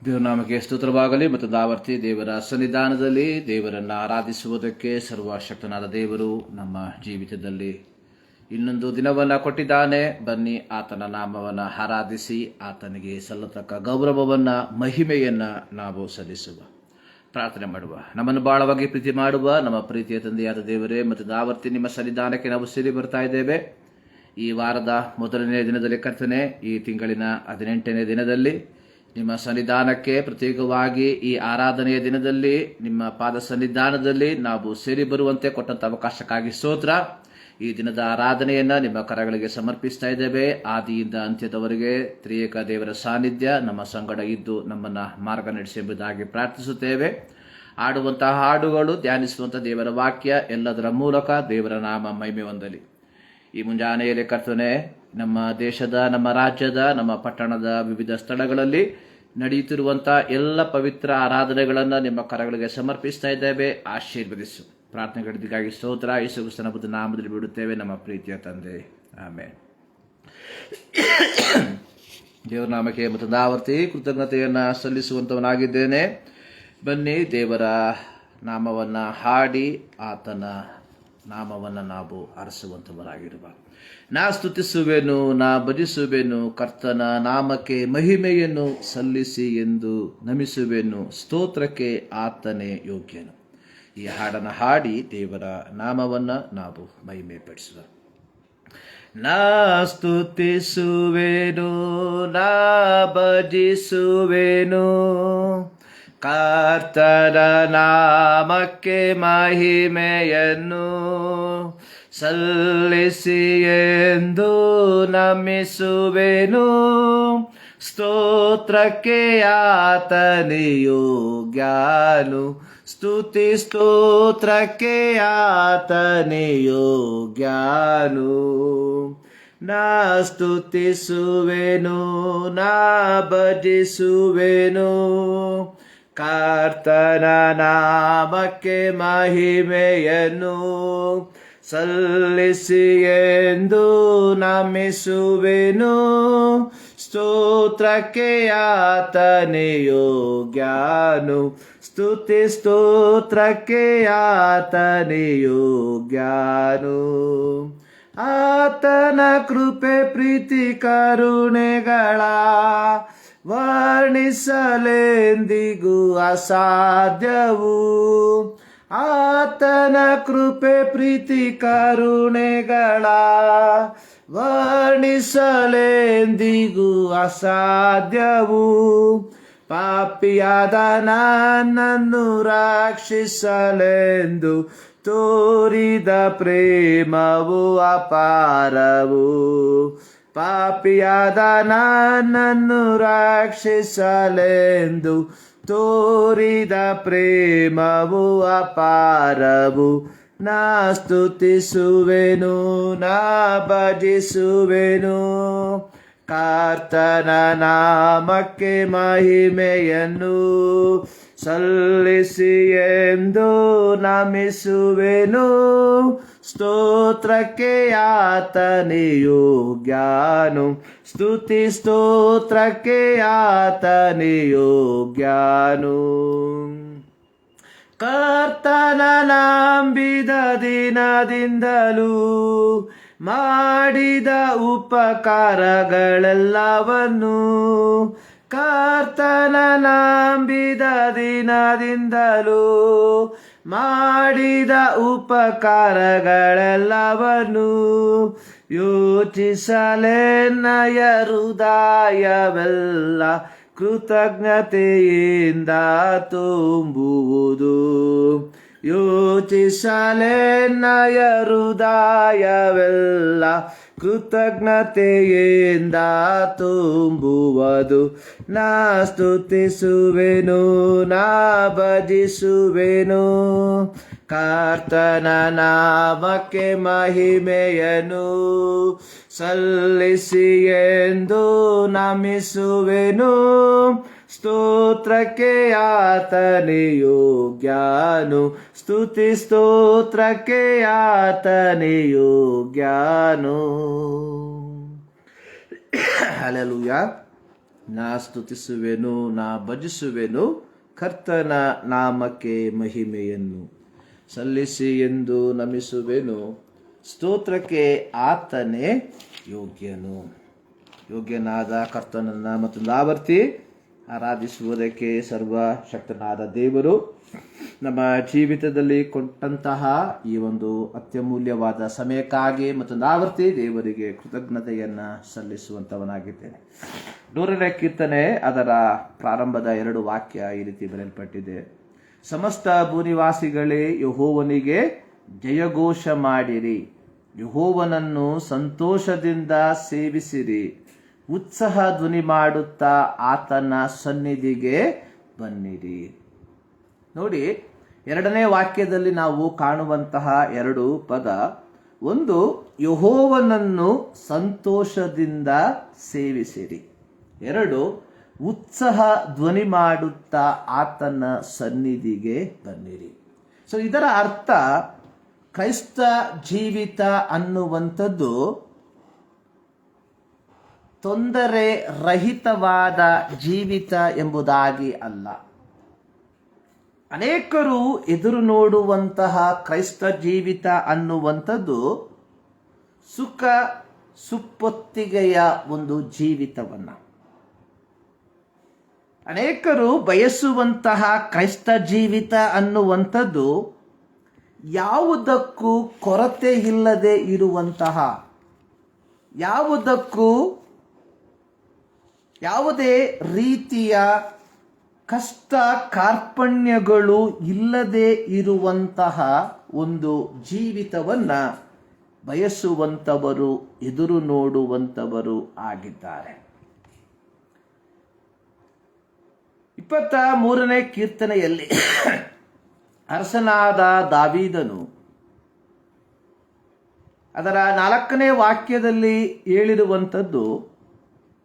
ದೇವರ ನಾಮಕ್ಕೆ ಸ್ತೋತ್ರವಾಗಲಿ. ಮತ್ತು ದಾವರ್ತಿ ದೇವರ ಸನ್ನಿಧಾನದಲ್ಲಿ ದೇವರನ್ನು ಆರಾಧಿಸುವುದಕ್ಕೆ ಸರ್ವಶಕ್ತನಾದ ದೇವರು ನಮ್ಮ ಜೀವಿತದಲ್ಲಿ ಇನ್ನೊಂದು ದಿನವನ್ನು ಕೊಟ್ಟಿದ್ದಾನೆ. ಬನ್ನಿ ಆತನ ನಾಮವನ್ನು ಆರಾಧಿಸಿ ಆತನಿಗೆ ಸಲ್ಲತಕ್ಕ ಗೌರವವನ್ನು ಮಹಿಮೆಯನ್ನು ನಾವು ಸಲ್ಲಿಸುವ ಪ್ರಾರ್ಥನೆ ಮಾಡುವ. ನಮ್ಮನ್ನು ಬಹಳವಾಗಿ ಪ್ರೀತಿ ಮಾಡುವ ನಮ್ಮ ಪ್ರೀತಿಯ ತಂದೆಯಾದ ದೇವರೇ, ಮತ್ತು ದಾವರ್ತಿ ನಿಮ್ಮ ಸನ್ನಿಧಾನಕ್ಕೆ ನಾವು ಸೇರಿ ಬರ್ತಾ ಇದ್ದೇವೆ. ಈ ವಾರದ ಮೊದಲನೇ ದಿನದಲ್ಲಿ ಕರ್ತನೆ, ಈ ತಿಂಗಳಿನ 18ನೇ ದಿನದಲ್ಲಿ ನಿಮ್ಮ ಸನ್ನಿಧಾನಕ್ಕೆ ಪ್ರತ್ಯೇಕವಾಗಿ ಈ ಆರಾಧನೆಯ ದಿನದಲ್ಲಿ ನಿಮ್ಮ ಪಾದ ಸನ್ನಿಧಾನದಲ್ಲಿ ನಾವು ಸೇರಿ ಬರುವಂತೆ ಕೊಟ್ಟಂಥ ಅವಕಾಶಕ್ಕಾಗಿ ಸ್ತೋತ್ರ. ಈ ದಿನದ ಆರಾಧನೆಯನ್ನು ನಿಮ್ಮ ಕರಗಳಿಗೆ ಸಮರ್ಪಿಸ್ತಾ ಇದ್ದೇವೆ. ಆದಿಯಿಂದ ಅಂತ್ಯದವರೆಗೆ ತ್ರಿಯೇಕ ದೇವರ ಸಾನ್ನಿಧ್ಯ ನಮ್ಮ ಸಂಗಡ ಇದ್ದು ನಮ್ಮನ್ನು ಮಾರ್ಗ ನಡೆಸಿ ಎಂಬುದಾಗಿ ಪ್ರಾರ್ಥಿಸುತ್ತೇವೆ. ಆಡುವಂತಹ ಹಾಡುಗಳು, ಧ್ಯಾನಿಸುವಂಥ ದೇವರ ವಾಕ್ಯ ಎಲ್ಲದರ ಮೂಲಕ ದೇವರ ನಾಮ ಮಹಿಮೆ ಹೊಂದಲಿ. ಈ ಮುಂಜಾನೆಯಲ್ಲಿ ಕರ್ತನೆ, ನಮ್ಮ ದೇಶದ, ನಮ್ಮ ರಾಜ್ಯದ, ನಮ್ಮ ಪಟ್ಟಣದ ವಿವಿಧ ಸ್ಥಳಗಳಲ್ಲಿ ನಡೆಯುತ್ತಿರುವಂಥ ಎಲ್ಲ ಪವಿತ್ರ ಆರಾಧನೆಗಳನ್ನು ನಿಮ್ಮ ಕರಗಳಿಗೆ ಸಮರ್ಪಿಸ್ತಾ ಇದ್ದೇವೆ. ಆಶೀರ್ವದಿಸು. ಪ್ರಾರ್ಥನೆಗಳಿಗಾಗಿ ಸ್ತೋತ್ರ. ಯೇಸು ಕ್ರಿಸ್ತನ ಬುದ್ಧ ನಾಮದಲ್ಲಿ ಬಿಡುತ್ತೇವೆ ನಮ್ಮ ಪ್ರೀತಿಯ ತಂದೆ, ಆಮೇಲೆ. ದೇವರ ನಾಮಕ್ಕೆ ಮತ್ತು ದಾವರ್ತಿ ಕೃತಜ್ಞತೆಯನ್ನು ಸಲ್ಲಿಸುವಂಥವನಾಗಿದ್ದೇನೆ. ಬನ್ನಿ ದೇವರ ನಾಮವನ್ನು ಹಾಡಿ ಆತನ ನಾಮವನ್ನು ನಾವು ಅರಸುವಂಥವರಾಗಿರುವ. ನಾ ಸ್ತುತಿಸುವೆನು, ನಾ ಭಜಿಸುವೆನು, ಕರ್ತನ ನಾಮಕ್ಕೆ ಮಹಿಮೆಯನ್ನು ಸಲ್ಲಿಸಿ ಎಂದು ನಮಿಸುವೆನು. ಸ್ತೋತ್ರಕ್ಕೆ ಆತನೇ ಯೋಗ್ಯನು. ಈ ಹಾಡನ್ನು ಹಾಡಿ ದೇವರ ನಾಮವನ್ನು ನಾವು ಮಹಿಮೆ ಪಡಿಸುವ. ನಾ ಸ್ತುತಿಸುವೆನು, ನಾ ಭಜಿಸುವೆನು, ಕರ್ತನ ನಾಮಕ್ಕೆ ಮಹಿಮೆಯನ್ನು ಸಲ್ಲಿಸಿ ಎಂದು ನಮಿಸುವೆನು. ಸ್ತೋತ್ರಕ್ಕೆ ಆತನೇ ಯೋಗ್ಯನು. ಸ್ತುತಿ ಸ್ತೋತ್ರಕ್ಕೆ ಆತನೇ ಯೋಗ್ಯನು. ನಾ ಸ್ತುತಿಸುವೆನು, ನಾ ಭಜಿಸುವೆನು, ಕರ್ತನ ನಾಮಕ್ಕೆ ಮಹಿಮೆಯನ್ನು ಸಲ್ಲಿಸಿ ಎಂದು ನಮಿಸುವೆನು. ಸ್ತೋತ್ರಕ್ಕೆ ಆತನೇ ಯೋಗ್ಯನು. ಸ್ತುತಿ ಸ್ತೋತ್ರಕ್ಕೆ ಆತನೇ ಯೋಗ್ಯನು. ಆತನ ಕೃಪೆ ಪ್ರೀತಿ ಕರುಣೆಗಳ ವರ್ಣಿಸಲೆಂದಿಗೂ ಅಸಾಧ್ಯವು. ಆತನ ಕೃಪೆ ಪ್ರೀತಿ ಕರುಣೆಗಳ ವರ್ಣಿಸಲೆಂದಿಗೂ ಅಸಾಧ್ಯವು. ಪಾಪಿಯಾದ ನನ್ನನ್ನು ರಕ್ಷಿಸಲೆಂದು ತೋರಿದ ಪ್ರೇಮವು ಅಪಾರವು. ಪಾಪಿಯಾದ ನನ್ನನ್ನು ರಕ್ಷಿಸಲೆಂದು ತೋರಿದ ಪ್ರೇಮವು ಅಪಾರವು. ನಾ ಸ್ತುತಿಸುವೆನು, ನಾ ಭಜಿಸುವೆನು, ಕರ್ತನ ನಾಮಕ್ಕೆ ಮಹಿಮೆಯನ್ನು ಸಲ್ಲಿಸಿ ಎಂದು ನಮಿಸುವೆನು. ಸ್ತೋತ್ರಕ್ಕೆ ಆತನೇ ಯೋಗ್ಯನು. ಸ್ತುತಿ ಸ್ತೋತ್ರಕ್ಕೆ ಆತನೇ ಯೋಗ್ಯನು. ಕರ್ತನ ನಂಬಿದ ದಿನದಿಂದಲೂ ಮಾಡಿದ ಉಪಕಾರಗಳೆಲ್ಲವನ್ನು, ಕರ್ತನ ನಂಬಿದ ದಿನದಿಂದಲೂ ಮಾಡಿದ ಉಪಕಾರಗಳೆಲ್ಲವನ್ನು ಯೋಚಿಸಲೆನ್ನಯ ಹೃದಯವೆಲ್ಲ ಕೃತಜ್ಞತೆಯಿಂದ ತುಂಬುವುದು. ಯೋಚಿಸಲೆನ್ನಯ ಹೃದಯವೆಲ್ಲ ಕೃತಜ್ಞತೆಯಿಂದ ತುಂಬುವುದು. ನಾ ಸ್ತುತಿಸುವೆನು, ನಾ ಭಜಿಸುವೆನು, ಕರ್ತನ ನಾಮಕ್ಕೆ ಮಹಿಮೆಯನ್ನು ಸಲ್ಲಿಸಿ ಎಂದು ನಮಿಸುವೆನು. ಸ್ತೋತ್ರಕ್ಕೆ ಆತನೇ ಯೋಗ್ಯನು. ಸ್ತುತಿ ಸ್ತೋತ್ರಕ್ಕೆ ಆತನೇ ಯೋಗ್ಯನು. ಹಲ್ಲೆಲೂಯಾ. ನಾ ಸ್ತುತಿಸುವೆನು, ನಾ ಭಜಿಸುವೆನು, ಕರ್ತನ ನಾಮಕ್ಕೆ ಮಹಿಮೆಯನ್ನು ಸಲ್ಲಿಸಿ ಎಂದು ನಮಿಸುವೆನು. ಸ್ತೋತ್ರಕ್ಕೆ ಆತನೇ ಯೋಗ್ಯನು. ಯೋಗ್ಯನಾದ ಕರ್ತನನ್ನು ಮತ್ತೊಂದು ಆವರ್ತಿ ಆರಾಧಿಸುವುದಕ್ಕೆ ಸರ್ವಶಕ್ತನಾದ ದೇವರು ನಮ್ಮ ಜೀವಿತದಲ್ಲಿ ಕೊಟ್ಟಂತಹ ಈ ಒಂದು ಅತ್ಯಮೂಲ್ಯವಾದ ಸಮಯಕ್ಕಾಗಿ ಮತ್ತೊಂದು ಆವರ್ತಿ ದೇವರಿಗೆ ಕೃತಜ್ಞತೆಯನ್ನು ಸಲ್ಲಿಸುವಂಥವನಾಗಿದ್ದೇನೆ. 100ನೇ ಕೀರ್ತನೆ ಅದರ ಪ್ರಾರಂಭದ 2 ವಾಕ್ಯ ಈ ರೀತಿ ಬರೆಯಲ್ಪಟ್ಟಿದೆ. ಸಮಸ್ತ ಭೂನಿವಾಸಿಗಳೇ, ಯೆಹೋವನಿಗೆ ಜಯಘೋಷ ಮಾಡಿರಿ, ಯೆಹೋವನನ್ನು ಸಂತೋಷದಿಂದ ಸೇವಿಸಿರಿ, ಉತ್ಸಾಹ ಧ್ವನಿ ಮಾಡುತ್ತಾ ಆತನ ಸನ್ನಿಧಿಗೆ ಬನ್ನಿರಿ. ನೋಡಿ, 2ನೇ ವಾಕ್ಯದಲ್ಲಿ ನಾವು ಕಾಣುವಂತಹ 2 ಪದ, ಒಂದು ಯೆಹೋವನನ್ನು ಸಂತೋಷದಿಂದ ಸೇವಿಸಿರಿ, 2 ಉತ್ಸಾಹ ಧ್ವನಿ ಮಾಡುತ್ತಾ ಆತನ ಸನ್ನಿಧಿಗೆ ಬನ್ನಿರಿ. ಸೊ ಇದರ ಅರ್ಥ, ಕ್ರೈಸ್ತ ಜೀವಿತ ಅನ್ನುವಂಥದ್ದು ತೊಂದರೆ ರಹಿತವಾದ ಜೀವಿತ ಎಂಬುದಾಗಿ ಅಲ್ಲ. ಅನೇಕರು ಎದುರು ನೋಡುವಂತಹ ಕ್ರೈಸ್ತ ಜೀವಿತ ಅನ್ನುವಂಥದ್ದು ಸುಖ ಸುಪ್ಪೊತ್ತಿಗೆಯ ಒಂದು ಜೀವಿತವನ್ನ. ಅನೇಕರು ಬಯಸುವಂತಹ ಕ್ರೈಸ್ತ ಜೀವಿತ ಅನ್ನುವಂಥದ್ದು ಯಾವುದಕ್ಕೂ ಕೊರತೆ ಇಲ್ಲದೆ ಇರುವಂತಹ, ಯಾವುದೇ ರೀತಿಯ ಕಷ್ಟ ಕಾರ್ಪಣ್ಯಗಳು ಇಲ್ಲದೆ ಇರುವಂತಹ ಒಂದು ಜೀವಿತವನ್ನ ಬಯಸುವಂಥವರು, ಎದುರು ನೋಡುವಂಥವರು ಆಗಿದ್ದಾರೆ. 23ನೇ ಕೀರ್ತನೆಯಲ್ಲಿ ಅರಸನಾದ ದಾವೀದನು ಅದರ 4ನೇ ವಾಕ್ಯದಲ್ಲಿ ಹೇಳಿರುವಂಥದ್ದು,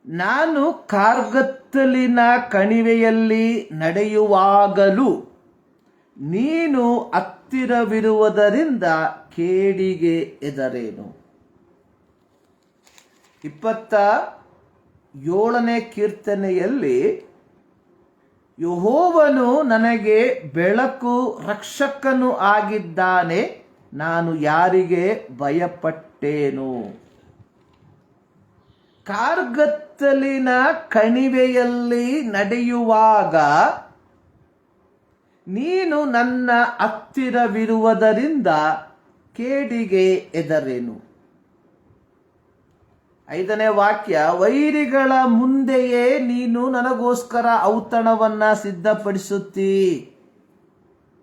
ನಾನು ಕಾರ್ಗತ್ತಲಿನ ಕಣಿವೆಯಲ್ಲಿ ನಡೆಯುವಾಗಲೂ ನೀನು ಹತ್ತಿರವಿರುವುದರಿಂದ ಕೇಡಿಗೆ ಹೆದರೇನು. 27ನೇ ಕೀರ್ತನೆಯಲ್ಲಿ ಯೆಹೋವನು ನನಗೆ ಬೆಳಕು, ರಕ್ಷಕನು ಆಗಿದ್ದಾನೆ, ನಾನು ಯಾರಿಗೆ ಭಯಪಟ್ಟೇನು. ಕಾರ್ಗತ್ತಲಿನ ಕಣಿವೆಯಲ್ಲಿ ನಡೆಯುವಾಗ ನೀನು ನನ್ನ ಹತ್ತಿರವಿರುವುದರಿಂದ ಕೇಡಿಗೆ ಹೆದರೇನು. 5ನೇ ವಾಕ್ಯ, ವೈರಿಗಳ ಮುಂದೆಯೇ ನೀನು ನನಗೋಸ್ಕರ ಔತಣವನ್ನ ಸಿದ್ಧಪಡಿಸುತ್ತೀ,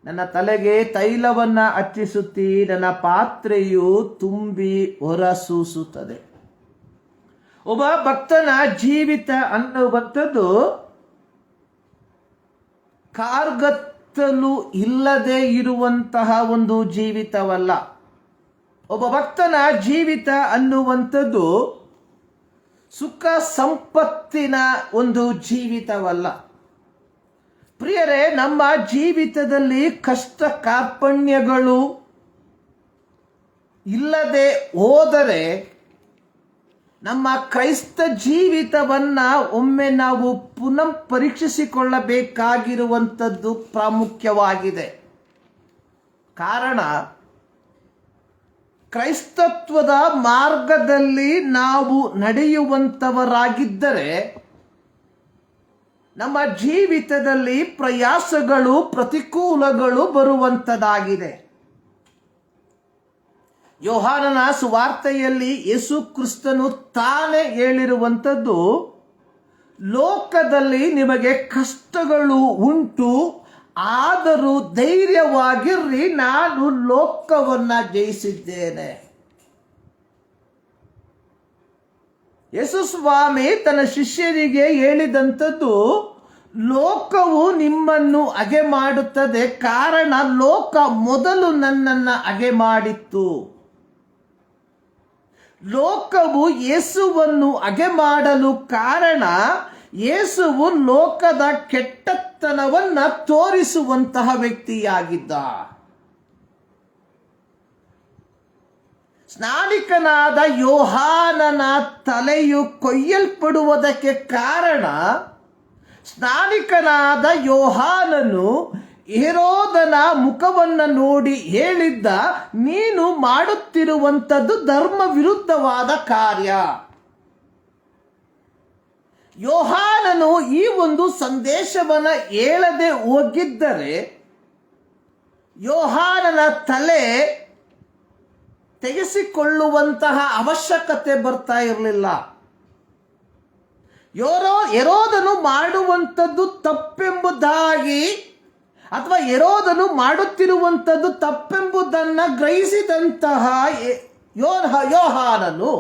ನನ್ನ ತಲೆಗೆ ತೈಲವನ್ನ ಹಚ್ಚಿಸುತ್ತೀ, ನನ್ನ ಪಾತ್ರೆಯು ತುಂಬಿ ಹೊರಸೂಸುತ್ತದೆ. ಒಬ್ಬ ಭಕ್ತನ ಜೀವಿತ ಅನ್ನುವಂಥದ್ದು ಕಾರ್ಗತ್ತಲು ಇಲ್ಲದೆ ಇರುವಂತಹ ಒಂದು ಜೀವಿತವಲ್ಲ. ಒಬ್ಬ ಭಕ್ತನ ಜೀವಿತ ಅನ್ನುವಂಥದ್ದು ಸುಖ ಸಂಪತ್ತಿನ ಒಂದು ಜೀವಿತವಲ್ಲ. ಪ್ರಿಯರೇ, ನಮ್ಮ ಜೀವಿತದಲ್ಲಿ ಕಷ್ಟ ಕಾರ್ಪಣ್ಯಗಳು ಇಲ್ಲದೆ ಹೋದರೆ ನಮ್ಮ ಕ್ರೈಸ್ತ ಜೀವಿತವನ್ನ ಒಮ್ಮೆ ನಾವು ಪುನಃ ಪರೀಕ್ಷಿಸಿಕೊಳ್ಳಬೇಕಾಗಿರುವಂಥದ್ದು ಪ್ರಾಮುಖ್ಯವಾಗಿದೆ. ಕಾರಣ, ಕ್ರೈಸ್ತತ್ವದ ಮಾರ್ಗದಲ್ಲಿ ನಾವು ನಡೆಯುವಂಥವರಾಗಿದ್ದರೆ ನಮ್ಮ ಜೀವಿತದಲ್ಲಿ ಪ್ರಯಾಸಗಳು, ಪ್ರತಿಕೂಲಗಳು ಬರುವಂಥದ್ದಾಗಿದೆ. ಯೋಹಾನನ ಸುವಾರ್ತೆಯಲ್ಲಿ ಯೇಸು ಕ್ರಿಸ್ತನು ತಾನೇ ಹೇಳಿರುವಂಥದ್ದು, ಲೋಕದಲ್ಲಿ ನಿಮಗೆ ಕಷ್ಟಗಳು ಉಂಟು, ಆದರೂ ಧೈರ್ಯವಾಗಿರ್ರಿ, ನಾನು ಲೋಕವನ್ನ ಜಯಿಸಿದ್ದೇನೆ. ಯೇಸು ಸ್ವಾಮಿ ತನ್ನ ಶಿಷ್ಯರಿಗೆ ಹೇಳಿದಂಥದ್ದು, ಲೋಕವು ನಿಮ್ಮನ್ನು ಹಗೆ ಮಾಡುತ್ತದೆ, ಕಾರಣ ಲೋಕ ಮೊದಲು ನನ್ನನ್ನು ಹಗೆ ಮಾಡಿತ್ತು. ಲೋಕವು ಯೇಸುವನ್ನು ಹಗೆ ಮಾಡಲು ಕಾರಣ, ಯೇಸುವು ಲೋಕದ ಕೆಟ್ಟತನವನ್ನ ತೋರಿಸುವಂತಹ ವ್ಯಕ್ತಿಯಾಗಿದ್ದ. ಸ್ನಾನಿಕನಾದ ಯೋಹಾನನ ತಲೆಯು ಕೊಯ್ಯಲ್ಪಡುವುದಕ್ಕೆ ಕಾರಣ, ಸ್ನಾನಿಕನಾದ ಯೋಹಾನನು ಹೆರೋದನ ಮುಖವನ್ನು ನೋಡಿ ಹೇಳಿದ್ದ, ನೀನು ಮಾಡುತ್ತಿರುವಂಥದ್ದು ಧರ್ಮ ವಿರುದ್ಧವಾದ ಕಾರ್ಯ. ಯೋಹಾನನು ಈ ಒಂದು ಸಂದೇಶವನ್ನು ಹೇಳದೆ ಹೋಗಿದ್ದರೆ ಯೋಹಾನನ ತಲೆ ತೆಗೆಸಿಕೊಳ್ಳುವಂತಹ ಅವಶ್ಯಕತೆ ಬರ್ತಾ ಇರಲಿಲ್ಲ. ಹೆರೋದನು ಮಾಡುವಂಥದ್ದು ತಪ್ಪೆಂಬುದಾಗಿ ಅಥವಾ ಹೆರೋದನು ಮಾಡುತ್ತಿರುವಂಥದ್ದು ತಪ್ಪೆಂಬುದನ್ನು ಗ್ರಹಿಸಿದಂತಹ ಯೋಹಾನನು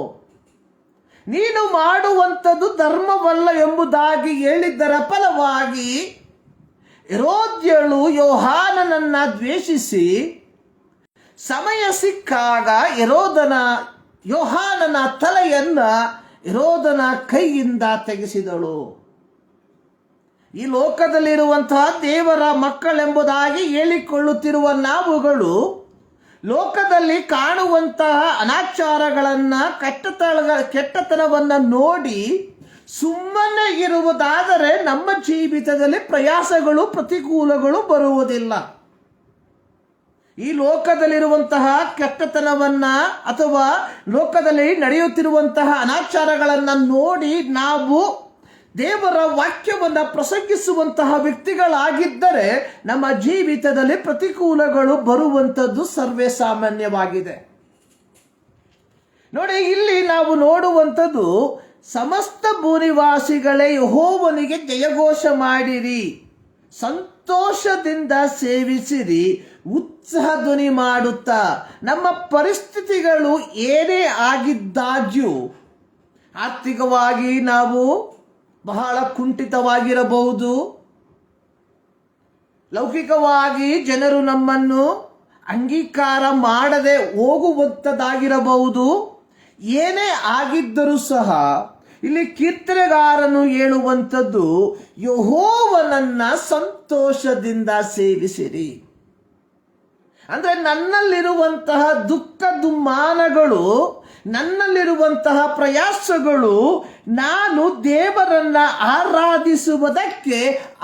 ನೀನು ಮಾಡುವಂಥದ್ದು ಧರ್ಮವಲ್ಲ ಎಂಬುದಾಗಿ ಹೇಳಿದ್ದರ ಫಲವಾಗಿ ಹೆರೋದ್ಯಳು ಯೋಹಾನನನ್ನ ದ್ವೇಷಿಸಿ ಸಮಯ ಸಿಕ್ಕಾಗ ಯೋಹಾನನ ತಲೆಯನ್ನ ಹೆರೋದನ ಕೈಯಿಂದ ತೆಗೆಸಿದಳು. ಈ ಲೋಕದಲ್ಲಿರುವಂತಹ ದೇವರ ಮಕ್ಕಳೆಂಬುದಾಗಿ ಹೇಳಿಕೊಳ್ಳುತ್ತಿರುವ ನಾವುಗಳು ಲೋಕದಲ್ಲಿ ಕಾಣುವಂತಹ ಅನಾಚಾರಗಳನ್ನ ಕೆಟ್ಟತನವನ್ನ ನೋಡಿ ಸುಮ್ಮನೆ ಇರುವುದಾದರೆ ನಮ್ಮ ಜೀವಿತದಲ್ಲಿ ಪ್ರಯಾಸಗಳು ಪ್ರತಿಕೂಲಗಳು ಬರುವುದಿಲ್ಲ. ಈ ಲೋಕದಲ್ಲಿರುವಂತಹ ಕೆಟ್ಟತನವನ್ನ ಅಥವಾ ಲೋಕದಲ್ಲಿ ನಡೆಯುತ್ತಿರುವಂತಹ ಅನಾಚಾರಗಳನ್ನ ನೋಡಿ ನಾವು ದೇವರ ವಾಕ್ಯವನ್ನು ಪ್ರಸಂಗಿಸುವಂತಹ ವ್ಯಕ್ತಿಗಳಾಗಿದ್ದರೆ ನಮ್ಮ ಜೀವಿತದಲ್ಲಿ ಪ್ರತಿಕೂಲಗಳು ಬರುವಂಥದ್ದು ಸರ್ವೇ ಸಾಮಾನ್ಯವಾಗಿದೆ. ನೋಡಿ, ಇಲ್ಲಿ ನಾವು ನೋಡುವಂಥದ್ದು, ಸಮಸ್ತ ಭೂನಿವಾಸಿಗಳೇ ಯೆಹೋವನಿಗೆ ಜಯಘೋಷ ಮಾಡಿರಿ, ಸಂತೋಷದಿಂದ ಸೇವಿಸಿರಿ, ಉತ್ಸಾಹ ಧ್ವನಿ ಮಾಡುತ್ತಾ. ನಮ್ಮ ಪರಿಸ್ಥಿತಿಗಳು ಏನೇ ಆಗಿದ್ದಾಗ್ಯೂ, ಆರ್ಥಿಕವಾಗಿ ನಾವು ಬಹಳ ಕುಂಠಿತವಾಗಿರಬಹುದು, ಲೌಕಿಕವಾಗಿ ಜನರು ನಮ್ಮನ್ನು ಅಂಗೀಕಾರ ಮಾಡದೆ ಹೋಗುವಂಥದ್ದಾಗಿರಬಹುದು. ಏನೇ ಆಗಿದ್ದರೂ ಸಹ ಇಲ್ಲಿ ಕೀರ್ತನೆಗಾರನು ಹೇಳುವಂಥದ್ದು, ಯೆಹೋವನನ್ನ ಸಂತೋಷದಿಂದ ಸೇವಿಸಿರಿ. ಅಂದ್ರೆ ನನ್ನಲ್ಲಿರುವಂತಹ ದುಃಖ ದುಮ್ಮಾನಗಳು, ನನ್ನಲ್ಲಿರುವಂತಹ ಪ್ರಯಾಸಗಳು ನಾನು ದೇವರನ್ನ ಆರಾಧಿಸುವುದಕ್ಕೆ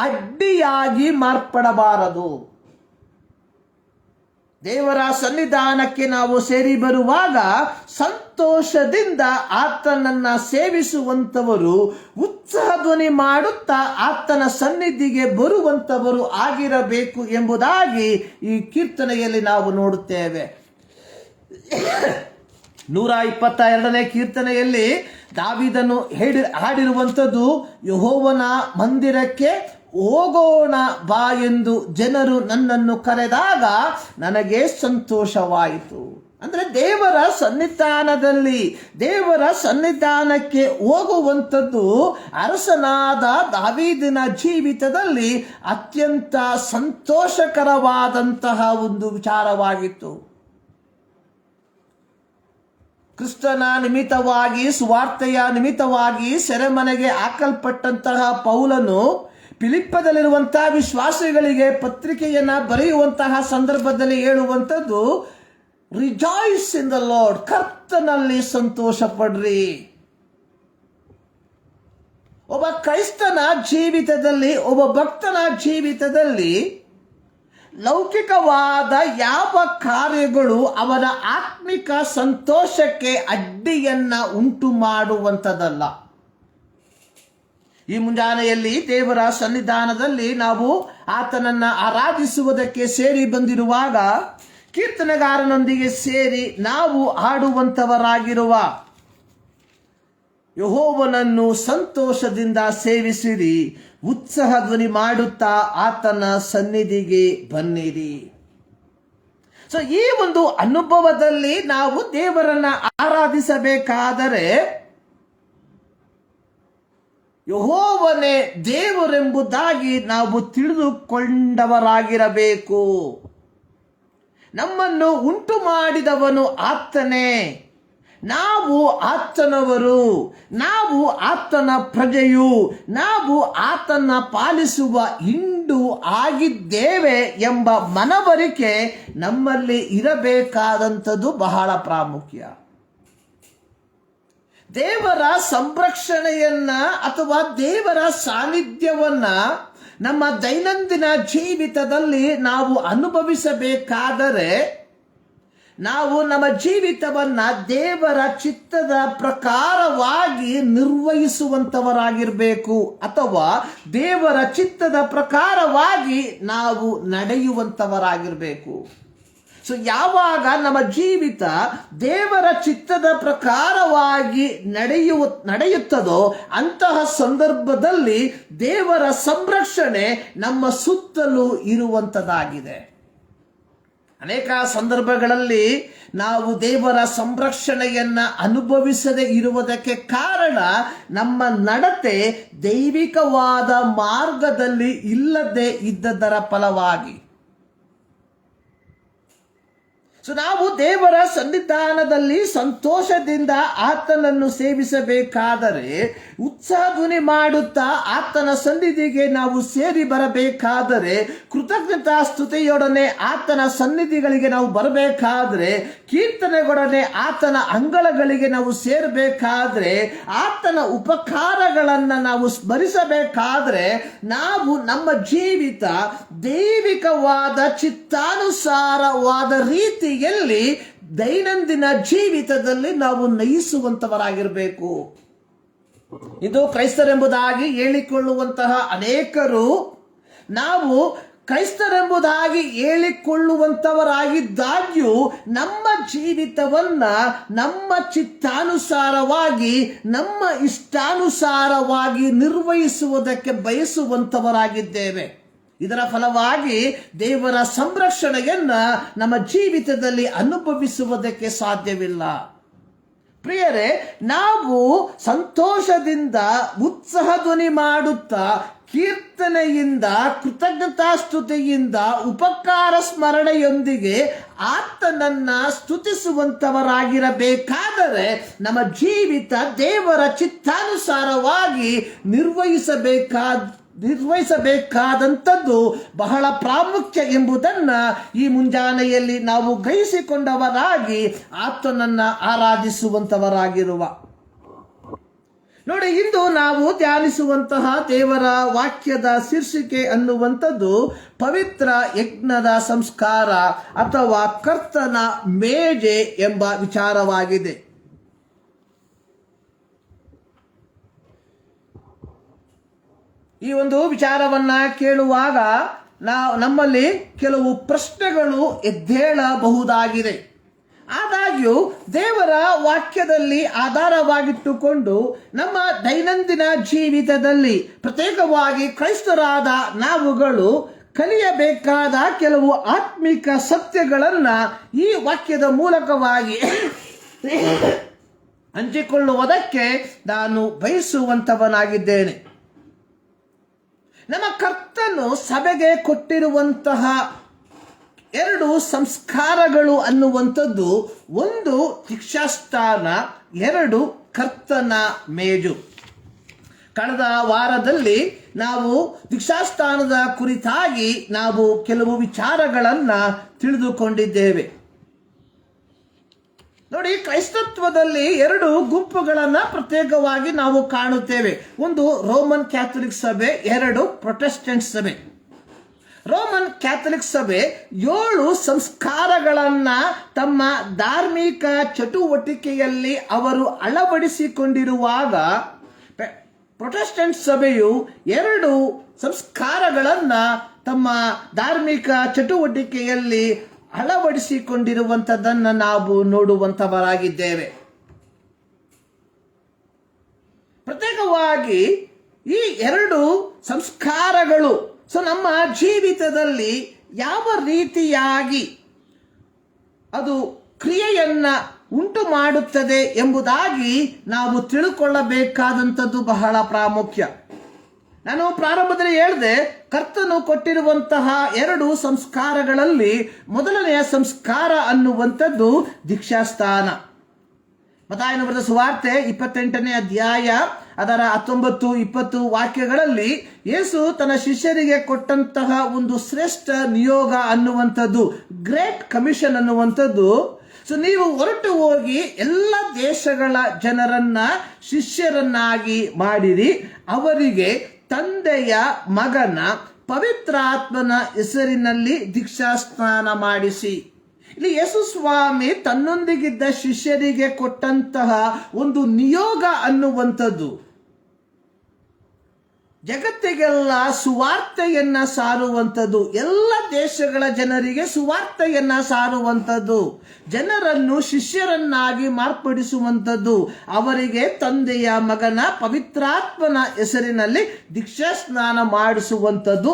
ಅಡ್ಡಿಯಾಗಿ ಮಾರ್ಪಡಬಾರದು. ದೇವರ ಸನ್ನಿಧಾನಕ್ಕೆ ನಾವು ಸೇರಿ ಬರುವಾಗ ಸಂತೋಷದಿಂದ ಆತನನ್ನ ಸೇವಿಸುವಂಥವರು, ಉತ್ಸಾಹ ಧ್ವನಿ ಮಾಡುತ್ತಾ ಆತನ ಸನ್ನಿಧಿಗೆ ಬರುವಂಥವರು ಆಗಿರಬೇಕು ಎಂಬುದಾಗಿ ಈ ಕೀರ್ತನೆಯಲ್ಲಿ ನಾವು ನೋಡುತ್ತೇವೆ. 122ನೇ ಕೀರ್ತನೆಯಲ್ಲಿ ದಾವೀದನು ಹಾಡಿರುವಂಥದ್ದು, ಯೆಹೋವನ ಮಂದಿರಕ್ಕೆ ಹೋಗೋಣ ಬಾ ಎಂದು ಜನರು ನನ್ನನ್ನು ಕರೆದಾಗ ನನಗೆ ಸಂತೋಷವಾಯಿತು. ಅಂದ್ರೆ ದೇವರ ಸನ್ನಿಧಾನಕ್ಕೆ ಹೋಗುವಂಥದ್ದು ಅರಸನಾದ ದಾವೀದನ ಜೀವಿತದಲ್ಲಿ ಅತ್ಯಂತ ಸಂತೋಷಕರವಾದಂತಹ ಒಂದು ವಿಚಾರವಾಗಿತ್ತು. ಕ್ರಿಸ್ತನ ನಿಮಿತ್ತವಾಗಿ, ಸುವಾರ್ತೆಯ ನಿಮಿತ್ತವಾಗಿ ಸೆರೆಮನೆಗೆ ಹಾಕಲ್ಪಟ್ಟಂತಹ ಪೌಲನು ಫಿಲಿಪ್ಪದಲ್ಲಿರುವಂತಹ ವಿಶ್ವಾಸಿಗಳಿಗೆ ಪತ್ರಿಕೆಯನ್ನ ಬರೆಯುವಂತಹ ಸಂದರ್ಭದಲ್ಲಿ ಹೇಳುವಂಥದ್ದು, ರಿಜಾಯ್ಸ್ ಇನ್ ದ ಲಾರ್ಡ್, ಕರ್ತನಲ್ಲಿ ಸಂತೋಷ ಪಡ್ರಿ. ಒಬ್ಬ ಕ್ರೈಸ್ತನ ಜೀವಿತದಲ್ಲಿ, ಒಬ್ಬ ಭಕ್ತನ ಜೀವಿತದಲ್ಲಿ ಲೌಕಿಕವಾದ ಯಾವ ಕಾರ್ಯಗಳು ಅವನ ಆತ್ಮಿಕ ಸಂತೋಷಕ್ಕೆ ಅಡ್ಡಿಯನ್ನ ಉಂಟು ಮಾಡುವಂಥದ್ದಲ್ಲ. ಈ ಮುಂಜಾನೆಯಲ್ಲಿ ದೇವರ ಸನ್ನಿಧಾನದಲ್ಲಿ ನಾವು ಆತನನ್ನ ಆರಾಧಿಸುವುದಕ್ಕೆ ಸೇರಿ ಬಂದಿರುವಾಗ, ಕೀರ್ತನೆಗಾರನೊಂದಿಗೆ ಸೇರಿ ನಾವು ಹಾಡುವಂಥವರಾಗಿರುವ, ಯೆಹೋವನನ್ನು ಸಂತೋಷದಿಂದ ಸೇವಿಸಿರಿ, ಉತ್ಸಾಹ ಧ್ವನಿ ಮಾಡುತ್ತಾ ಆತನ ಸನ್ನಿಧಿಗೆ ಬನ್ನಿರಿ. ಸೊ ಈ ಒಂದು ಅನುಭವದಲ್ಲಿ ನಾವು ದೇವರನ್ನ ಆರಾಧಿಸಬೇಕಾದರೆ ಯೆಹೋವನೇ ದೇವರೆಂಬುದಾಗಿ ನಾವು ತಿಳಿದುಕೊಂಡವರಾಗಿರಬೇಕು. ನಮ್ಮನ್ನು ಉಂಟು ಮಾಡಿದವನು ಆತನೇ, ನಾವು ಆತನವರು, ನಾವು ಆತನ ಪ್ರಜೆಯು, ನಾವು ಆತನ ಪಾಲಿಸುವ ಹಿಂಡು ಆಗಿದ್ದೇವೆ ಎಂಬ ಮನವರಿಕೆ ನಮ್ಮಲ್ಲಿ ಇರಬೇಕಾದಂಥದ್ದು ಬಹಳ ಪ್ರಾಮುಖ್ಯ. ದೇವರ ಸಂರಕ್ಷಣೆಯನ್ನ ಅಥವಾ ದೇವರ ಸಾನ್ನಿಧ್ಯವನ್ನ ನಮ್ಮ ದೈನಂದಿನ ಜೀವಿತದಲ್ಲಿ ನಾವು ಅನುಭವಿಸಬೇಕಾದರೆ ನಾವು ನಮ್ಮ ಜೀವಿತವನ್ನ ದೇವರ ಚಿತ್ತದ ಪ್ರಕಾರವಾಗಿ ನಿರ್ವಹಿಸುವಂತವರಾಗಿರಬೇಕು, ಅಥವಾ ದೇವರ ಚಿತ್ತದ ಪ್ರಕಾರವಾಗಿ ನಾವು ನಡೆಯುವಂತವರಾಗಿರಬೇಕು. ಸೊ ಯಾವಾಗ ನಮ್ಮ ಜೀವಿತ ದೇವರ ಚಿತ್ತದ ಪ್ರಕಾರವಾಗಿ ನಡೆಯುತ್ತದೋ ಅಂತಹ ಸಂದರ್ಭದಲ್ಲಿ ದೇವರ ಸಂರಕ್ಷಣೆ ನಮ್ಮ ಸುತ್ತಲೂ ಇರುವಂತದ್ದಾಗಿದೆ. ಅನೇಕ ಸಂದರ್ಭಗಳಲ್ಲಿ ನಾವು ದೇವರ ಸಂರಕ್ಷಣೆಯನ್ನ ಅನುಭವಿಸದೇ ಇರುವುದಕ್ಕೆ ಕಾರಣ ನಮ್ಮ ನಡತೆ ದೈವಿಕವಾದ ಮಾರ್ಗದಲ್ಲಿ ಇಲ್ಲದೆ ಇದ್ದದರ ಫಲವಾಗಿ. ಸೊ ನಾವು ದೇವರ ಸನ್ನಿಧಾನದಲ್ಲಿ ಸಂತೋಷದಿಂದ ಆತನನ್ನು ಸೇವಿಸಬೇಕಾದರೆ, ಉತ್ಸಾಹಧ್ವನಿ ಮಾಡುತ್ತಾ ಆತನ ಸನ್ನಿಧಿಗೆ ನಾವು ಸೇರಿ ಬರಬೇಕಾದರೆ, ಕೃತಜ್ಞತಾ ಸ್ತುತಿಯೊಡನೆ ಆತನ ಸನ್ನಿಧಿಗಳಿಗೆ ನಾವು ಬರಬೇಕಾದ್ರೆ, ಕೀರ್ತನೆಗೊಡನೆ ಆತನ ಅಂಗಳಗಳಿಗೆ ನಾವು ಸೇರಬೇಕಾದ್ರೆ, ಆತನ ಉಪಕಾರಗಳನ್ನು ನಾವು ಸ್ಮರಿಸಬೇಕಾದ್ರೆ, ನಾವು ನಮ್ಮ ಜೀವಿತ ದೈವಿಕವಾದ ಚಿತ್ತಾನುಸಾರವಾದ ರೀತಿ ದೈನಂದಿನ ಜೀವಿತದಲ್ಲಿ ನಾವು ನಯಿಸುವಂತವರಾಗಿರಬೇಕು. ಇದು ಕ್ರೈಸ್ತರೆಂಬುದಾಗಿ ಹೇಳಿಕೊಳ್ಳುವಂತಹ ಅನೇಕರು ನಾವು ಕ್ರೈಸ್ತರೆಂಬುದಾಗಿ ಹೇಳಿಕೊಳ್ಳುವಂತವರಾಗಿದ್ದಾಗ್ಯೂ ನಮ್ಮ ಜೀವಿತವನ್ನ ನಮ್ಮ ಚಿತ್ತಾನುಸಾರವಾಗಿ ನಮ್ಮ ಇಷ್ಟಾನುಸಾರವಾಗಿ ನಿರ್ವಹಿಸುವುದಕ್ಕೆ ಬಯಸುವಂತವರಾಗಿದ್ದೇವೆ. ಇದರ ಫಲವಾಗಿ ದೇವರ ಸಂರಕ್ಷಣೆಯನ್ನ ನಮ್ಮ ಜೀವಿತದಲ್ಲಿ ಅನುಭವಿಸುವುದಕ್ಕೆ ಸಾಧ್ಯವಿಲ್ಲ. ಪ್ರಿಯರೇ, ನಾವು ಸಂತೋಷದಿಂದ ಉತ್ಸಾಹಧ್ವನಿ ಮಾಡುತ್ತಾ ಕೀರ್ತನೆಯಿಂದ ಕೃತಜ್ಞತಾಸ್ತುತಿಯಿಂದ ಉಪಕಾರ ಸ್ಮರಣೆಯೊಂದಿಗೆ ಆತನನ್ನ ಸ್ತುತಿಸುವಂತವರಾಗಿರಬೇಕಾದರೆ ನಮ್ಮ ಜೀವಿತ ದೇವರ ಚಿತ್ತಾನುಸಾರವಾಗಿ ನಿರ್ವಹಿಸಬೇಕಾದಂಥದ್ದು ಬಹಳ ಪ್ರಾಮುಖ್ಯ ಎಂಬುದನ್ನ ಈ ಮುಂಜಾನೆಯಲ್ಲಿ ನಾವು ಗ್ರಹಿಸಿಕೊಂಡವರಾಗಿ ಆತನನ್ನ ಆರಾಧಿಸುವಂತವರಾಗಿರುವ. ನೋಡಿ, ಇಂದು ನಾವು ಧ್ಯಾನಿಸುವಂತಹ ದೇವರ ವಾಕ್ಯದ ಶೀರ್ಷಿಕೆ ಅನ್ನುವಂಥದ್ದು ಪವಿತ್ರ ಯಜ್ಞದ ಸಂಸ್ಕಾರ ಅಥವಾ ಕರ್ತನ ಮೇಜೆ ಎಂಬ ವಿಚಾರವಾಗಿದೆ. ಈ ಒಂದು ವಿಚಾರವನ್ನ ಕೇಳುವಾಗ ನಮ್ಮಲ್ಲಿ ಕೆಲವು ಪ್ರಶ್ನೆಗಳು ಎದ್ದೇಳಬಹುದಾಗಿದೆ. ಆದಾಗ್ಯೂ ದೇವರ ವಾಕ್ಯದಲ್ಲಿ ಆಧಾರವಾಗಿಟ್ಟುಕೊಂಡು ನಮ್ಮ ದೈನಂದಿನ ಜೀವಿತದಲ್ಲಿ ಪ್ರತ್ಯೇಕವಾಗಿ ಕ್ರೈಸ್ತರಾದ ನಾವುಗಳು ಕಲಿಯಬೇಕಾದ ಕೆಲವು ಆತ್ಮಿಕ ಸತ್ಯಗಳನ್ನ ಈ ವಾಕ್ಯದ ಮೂಲಕವಾಗಿ ಹಂಚಿಕೊಳ್ಳುವುದಕ್ಕೆ ನಾನು ಬಯಸುವಂತವನಾಗಿದ್ದೇನೆ. ನಮ್ಮ ಕರ್ತನು ಸಭೆಗೆ ಕೊಟ್ಟಿರುವಂತಹ 2 ಸಂಸ್ಕಾರಗಳು ಅನ್ನುವಂಥದ್ದು, 1 ದೀಕ್ಷಾಸ್ಥಾನ, 2 ಕರ್ತನ ಮೇಜು. ಕಳೆದ ವಾರದಲ್ಲಿ ನಾವು ದೀಕ್ಷಾಸ್ಥಾನದ ಕುರಿತಾಗಿ ನಾವು ಕೆಲವು ವಿಚಾರಗಳನ್ನ ತಿಳಿದುಕೊಂಡಿದ್ದೇವೆ. ನೋಡಿ, ಕ್ರೈಸ್ತತ್ವದಲ್ಲಿ 2 ಗುಂಪುಗಳನ್ನ ಪ್ರತ್ಯೇಕವಾಗಿ ನಾವು ಕಾಣುತ್ತೇವೆ. 1 ರೋಮನ್ ಕ್ಯಾಥಲಿಕ್ ಸಭೆ, 2 ಪ್ರೊಟೆಸ್ಟೆಂಟ್ ಸಭೆ. ರೋಮನ್ ಕ್ಯಾಥಲಿಕ್ ಸಭೆ 7 ಸಂಸ್ಕಾರಗಳನ್ನ ತಮ್ಮ ಧಾರ್ಮಿಕ ಚಟುವಟಿಕೆಯಲ್ಲಿ ಅವರು ಅಳವಡಿಸಿಕೊಂಡಿರುವಾಗ, ಪ್ರೊಟೆಸ್ಟೆಂಟ್ ಸಭೆಯು 2 ಸಂಸ್ಕಾರಗಳನ್ನ ತಮ್ಮ ಧಾರ್ಮಿಕ ಚಟುವಟಿಕೆಯಲ್ಲಿ ಅಳವಡಿಸಿಕೊಂಡಿರುವಂಥದ್ದನ್ನು ನಾವು ನೋಡುವಂತವರಾಗಿದ್ದೇವೆ. ಪ್ರತ್ಯೇಕವಾಗಿ ಈ 2 ಸಂಸ್ಕಾರಗಳು ನಮ್ಮ ಜೀವಿತದಲ್ಲಿ ಯಾವ ರೀತಿಯಾಗಿ ಅದು ಕ್ರಿಯೆಯನ್ನ ಉಂಟು ಮಾಡುತ್ತದೆ ಎಂಬುದಾಗಿ ನಾವು ತಿಳ್ಕೊಳ್ಳಬೇಕಾದಂಥದ್ದು ಬಹಳ ಪ್ರಾಮುಖ್ಯ. ನಾನು ಪ್ರಾರಂಭದಲ್ಲಿ ಹೇಳಿದೆ, ಕರ್ತನು ಕೊಟ್ಟಿರುವಂತಹ 2 ಸಂಸ್ಕಾರಗಳಲ್ಲಿ ಮೊದಲನೆಯ ಸಂಸ್ಕಾರ ಅನ್ನುವಂಥದ್ದು ದೀಕ್ಷಾಸ್ಥಾನ. ಮತ್ತಾಯನ ಬರೆದ ಸುವಾರ್ತೆ 28ನೇ ಅಧ್ಯಾಯ ಅದರ 19-20 ವಾಕ್ಯಗಳಲ್ಲಿ ಯೇಸು ತನ್ನ ಶಿಷ್ಯರಿಗೆ ಕೊಟ್ಟಂತಹ ಒಂದು ಶ್ರೇಷ್ಠ ನಿಯೋಗ ಅನ್ನುವಂಥದ್ದು, ಗ್ರೇಟ್ ಕಮಿಷನ್ ಅನ್ನುವಂಥದ್ದು, ಸೊ ನೀವು ಹೊರಟು ಹೋಗಿ ಎಲ್ಲ ದೇಶಗಳ ಜನರನ್ನ ಶಿಷ್ಯರನ್ನಾಗಿ ಮಾಡಿರಿ, ಅವರಿಗೆ ತಂದೆಯ, ಮಗನ, ಪವಿತ್ರಾತ್ಮನ ಹೆಸರಿನಲ್ಲಿ ದೀಕ್ಷಾಸ್ನಾನ ಮಾಡಿಸಿ. ಇಲ್ಲಿ ಯೇಸು ಸ್ವಾಮಿ ತನ್ನೊಂದಿಗಿದ್ದ ಶಿಷ್ಯರಿಗೆ ಕೊಟ್ಟಂತಹ ಒಂದು ನಿಯೋಗ ಅನ್ನುವಂಥದ್ದು ಜಗತ್ತಿಗೆಲ್ಲ ಸುವಾರ್ತೆಯನ್ನ ಸಾರುವಂಥದ್ದು, ಎಲ್ಲ ದೇಶಗಳ ಜನರಿಗೆ ಸುವಾರ್ತೆಯನ್ನ ಸಾರುವಂಥದ್ದು, ಜನರನ್ನು ಶಿಷ್ಯರನ್ನಾಗಿ ಮಾರ್ಪಡಿಸುವಂಥದ್ದು, ಅವರಿಗೆ ತಂದೆಯ, ಮಗನ, ಪವಿತ್ರಾತ್ಮನ ಹೆಸರಿನಲ್ಲಿ ದೀಕ್ಷಾಸ್ನಾನ ಮಾಡಿಸುವಂಥದ್ದು,